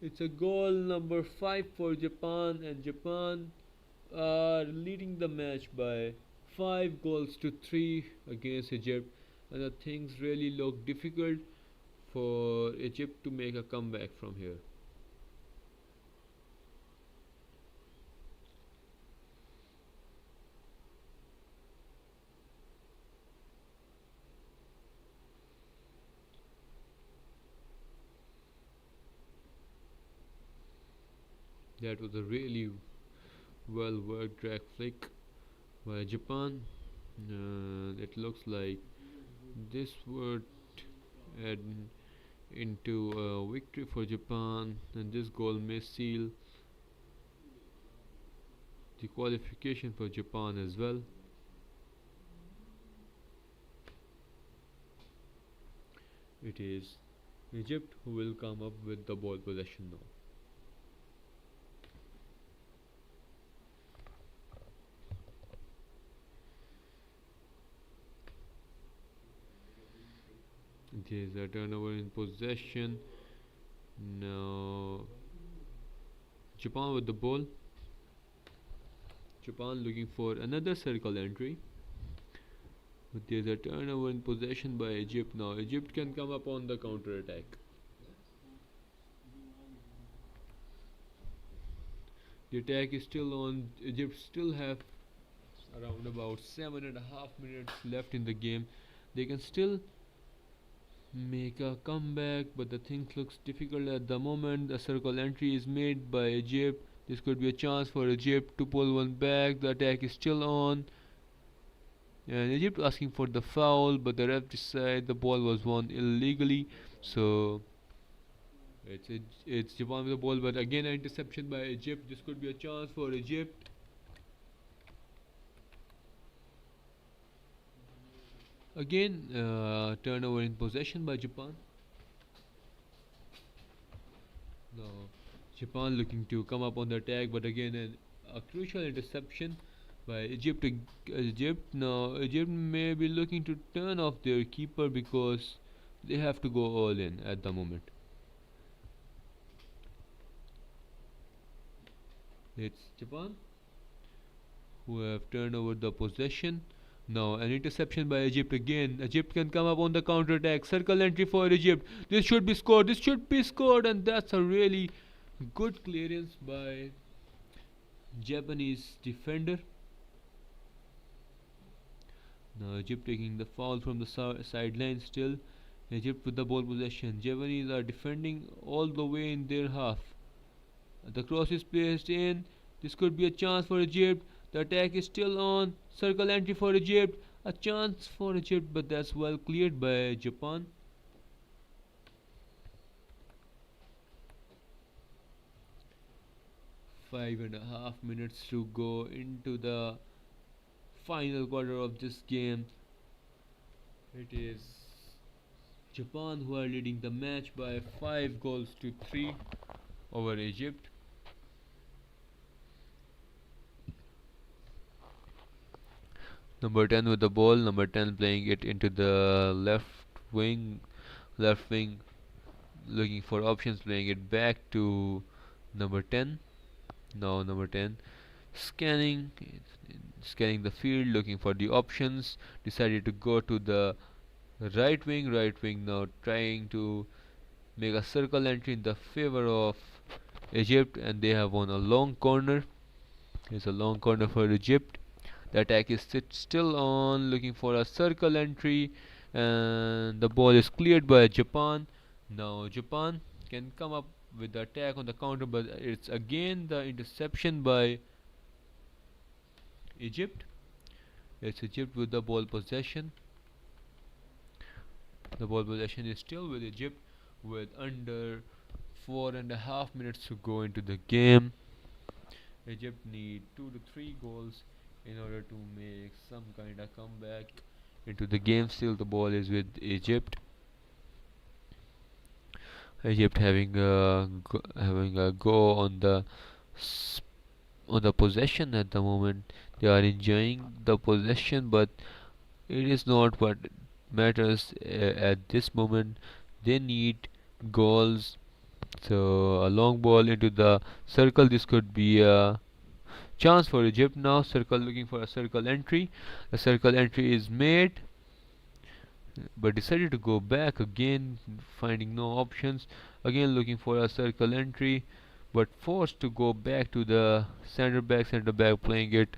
It's a goal number 5 for Japan, and Japan are leading the match by 5 goals to 3 against Egypt. and the things really look difficult for Egypt to make a comeback from here. That was a really well worked drag flick by Japan. It looks like this would add into a victory for Japan, and this goal may seal the qualification for Japan as well. It is Egypt who will come up with the ball possession now. It is a turnover in possession. Now Japan with the ball. Japan looking for another circle entry. But there's a turnover in possession by Egypt now. Egypt can come up on the counter attack. The attack is still on. Egypt still have around about 7.5 minutes left in the game. They can still make a comeback, but the thing looks difficult at the moment. A circle entry is made by Egypt. This could be a chance for Egypt to pull one back. The attack is still on, and Egypt asking for the foul, but the ref decided the ball was won illegally. So it's Japan with the ball, but again an interception by Egypt. This could be a chance for Egypt. Again, turnover in possession by Japan. Now, Japan looking to come up on the attack, but again a crucial interception by Egypt. Egypt now, Egypt may be looking to turn off their keeper because they have to go all in at the moment. It's Japan who have turned over the possession. Now an interception by Egypt again. Egypt can come up on the counter attack. Circle entry for Egypt. This should be scored. This should be scored, and that's a really good clearance by Japanese defender. Now Egypt taking the foul from the sideline still. Egypt with the ball possession. Japanese are defending all the way in their half. The cross is placed in. This could be a chance for Egypt. The attack is still on. Circle entry for Egypt. A chance for Egypt, but that's well cleared by Japan. Five and a half minutes to go into the final quarter of this game. It is Japan who are leading the match by 5 goals to 3 over Egypt. Number 10 with the ball. Number 10 playing it into the wing. Left wing looking for options, playing it back to number 10. Now number 10 scanning the field, looking for the options. Decided to go to the right wing. Right wing now trying to make a circle entry in the favor of Egypt, and they have won a long corner. It's a long corner for Egypt. The attack is still on, looking for a circle entry, and the ball is cleared by Japan. Now Japan can come up with the attack on the counter, but it's again the interception by Egypt. It's Egypt with the ball possession. The ball possession is still with Egypt with under 4.5 minutes to go into the game. Egypt need 2 to 3 goals in order to make some kind of comeback into the game. Still the ball is with Egypt. Egypt having a go on the possession at the moment. They are enjoying the possession, but it is not what matters at this moment. They need goals. So a long ball into the circle. This could be a chance for Egypt now. Circle looking for a circle entry. The circle entry is made. but decided to go back again, finding no options, again looking for a circle entry, but forced to go back to the center back playing it,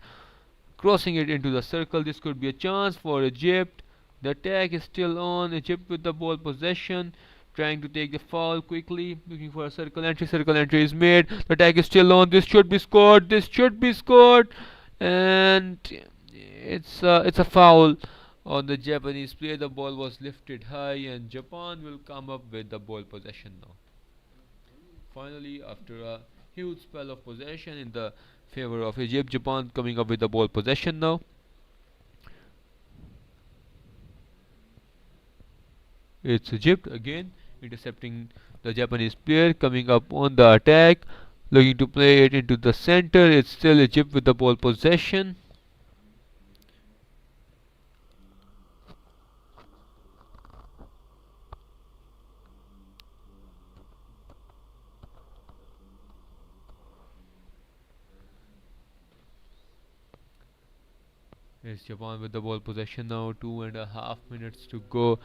crossing it into the circle. This could be a chance for Egypt. The attack is still on. Egypt with the ball possession, trying to take the foul quickly, looking for a circle entry. Circle entry is made. The attack is still on. This should be scored. This should be scored, and it's a foul on the Japanese player. The ball was lifted high, and Japan will come up with the ball possession now. Finally, after a huge spell of possession in the favor of Egypt, Japan coming up with the ball possession now. It's Egypt again intercepting the Japanese player, coming up on the attack, looking to play it into the center. It's still Egypt with the ball possession. It's Japan with the ball possession now. 2.5 minutes to go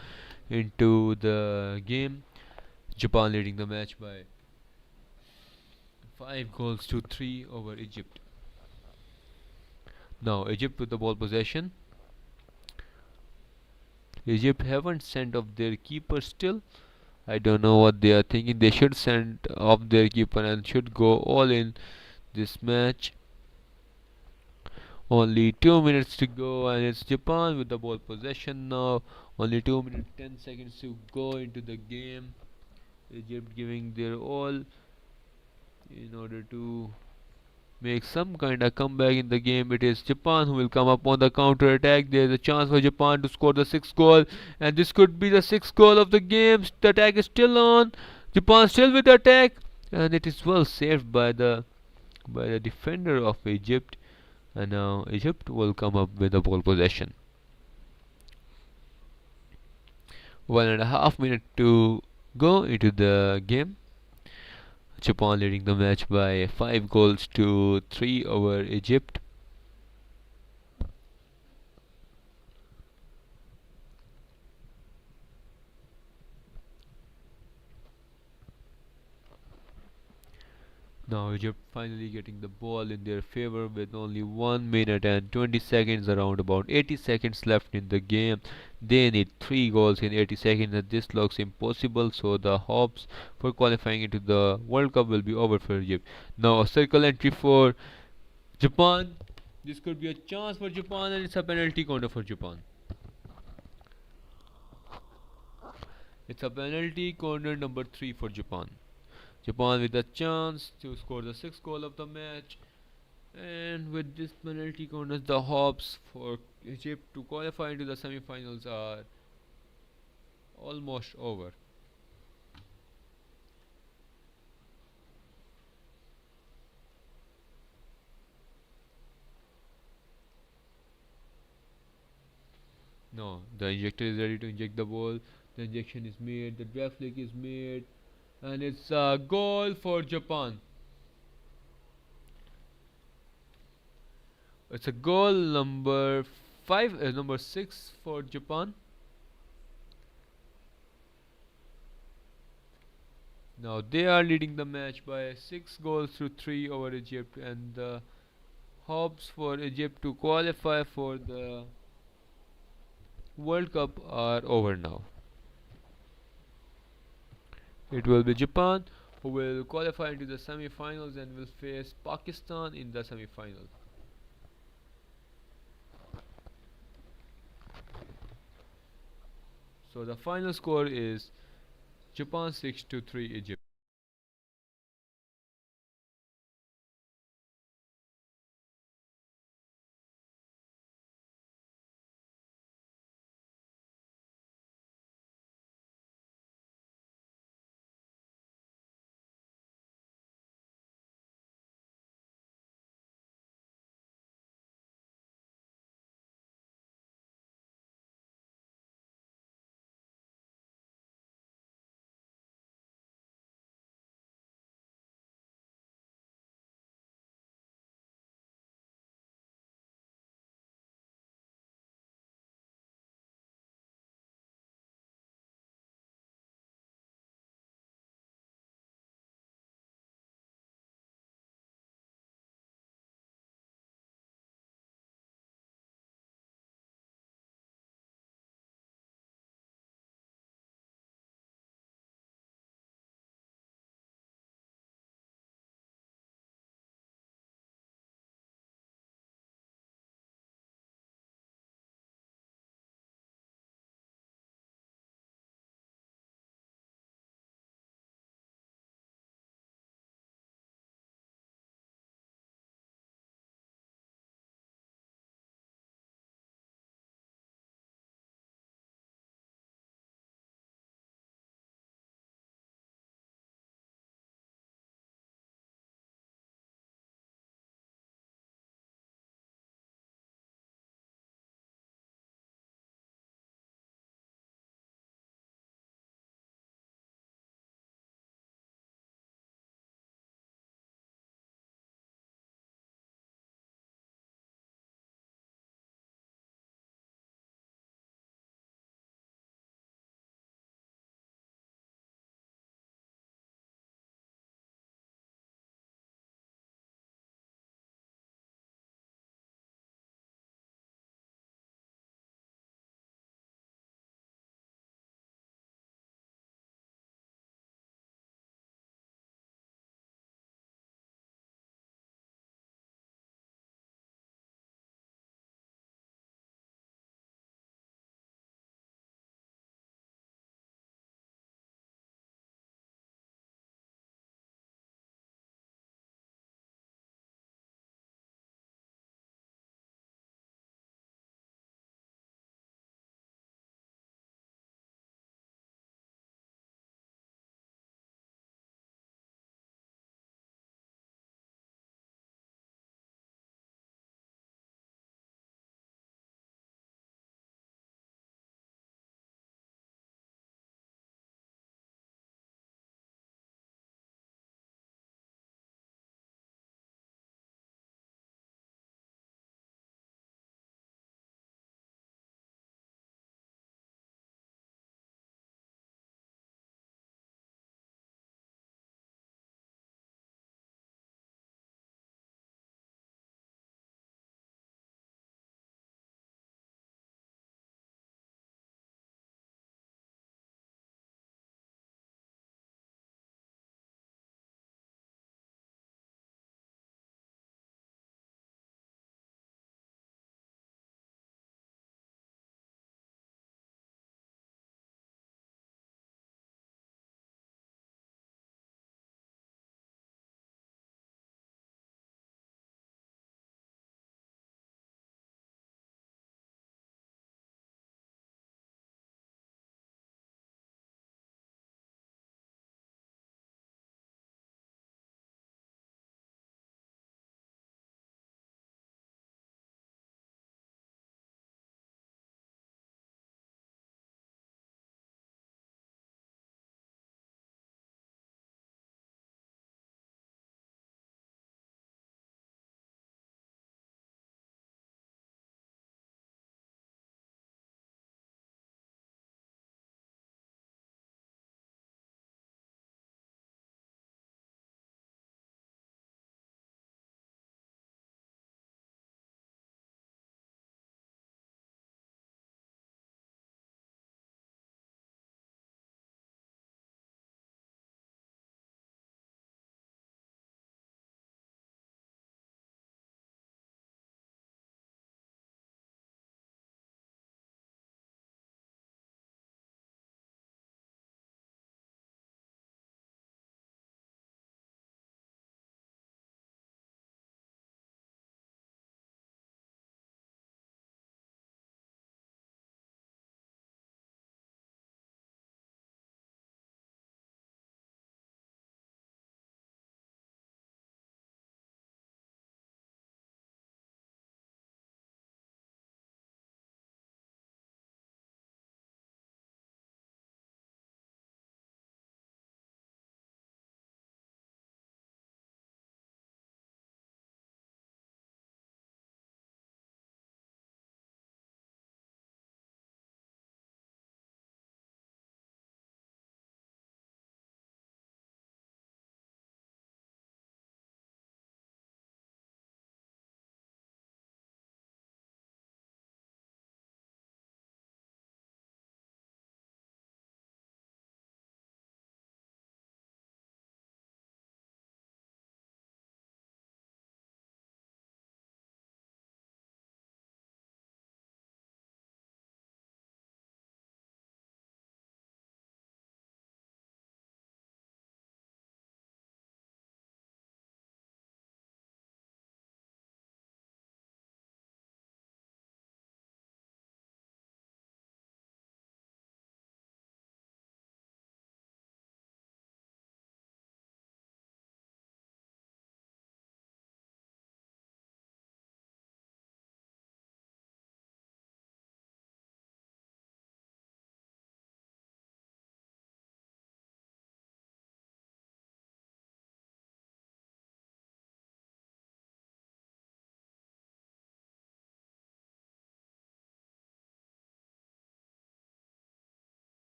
into the game. Japan leading the match by 5 goals to 3 over Egypt. Now Egypt with the ball possession. Egypt haven't sent off their keeper still. I don't know what they are thinking. They should send off their keeper and should go all in this match. Only 2 minutes to go, and it's Japan with the ball possession now. Only 2 minutes 10 seconds to go into the game. Egypt giving their all in order to make some kind of comeback in the game. It is Japan who will come up on the counter attack. There is a chance for Japan to score the sixth goal, and this could be the sixth goal of the game. The attack is still on. Japan still with the attack, and it is well saved by the defender of Egypt. And now Egypt will come up with the ball possession. 1.5 minutes to go into the game. Japan leading the match by 5 goals to 3 over Egypt. Now Egypt finally getting the ball in their favor with only 1 minute and 20 seconds, around about 80 seconds left in the game. They need 3 goals in 80 seconds, and this looks impossible, so the hopes for qualifying into the World Cup will be over for Egypt. Now a circle entry for Japan. This could be a chance for Japan, and it's a penalty corner for Japan. It's a penalty corner number 3 for Japan. Japan with a chance to score the sixth goal of the match, and with this penalty corner, the hopes for Egypt to qualify into the semi-finals are almost over. No, the injector is ready to inject the ball. The injection is made, the draft flick is made, and it's a goal for Japan. It's a goal number 5, number 6 for Japan. Now they are leading the match by 6 goals to 3 over Egypt, and the hopes for Egypt to qualify for the World Cup are over now. It will be Japan who will qualify into the semi-finals and will face Pakistan in the semi-final. So the final score is Japan 6 to 3 Egypt.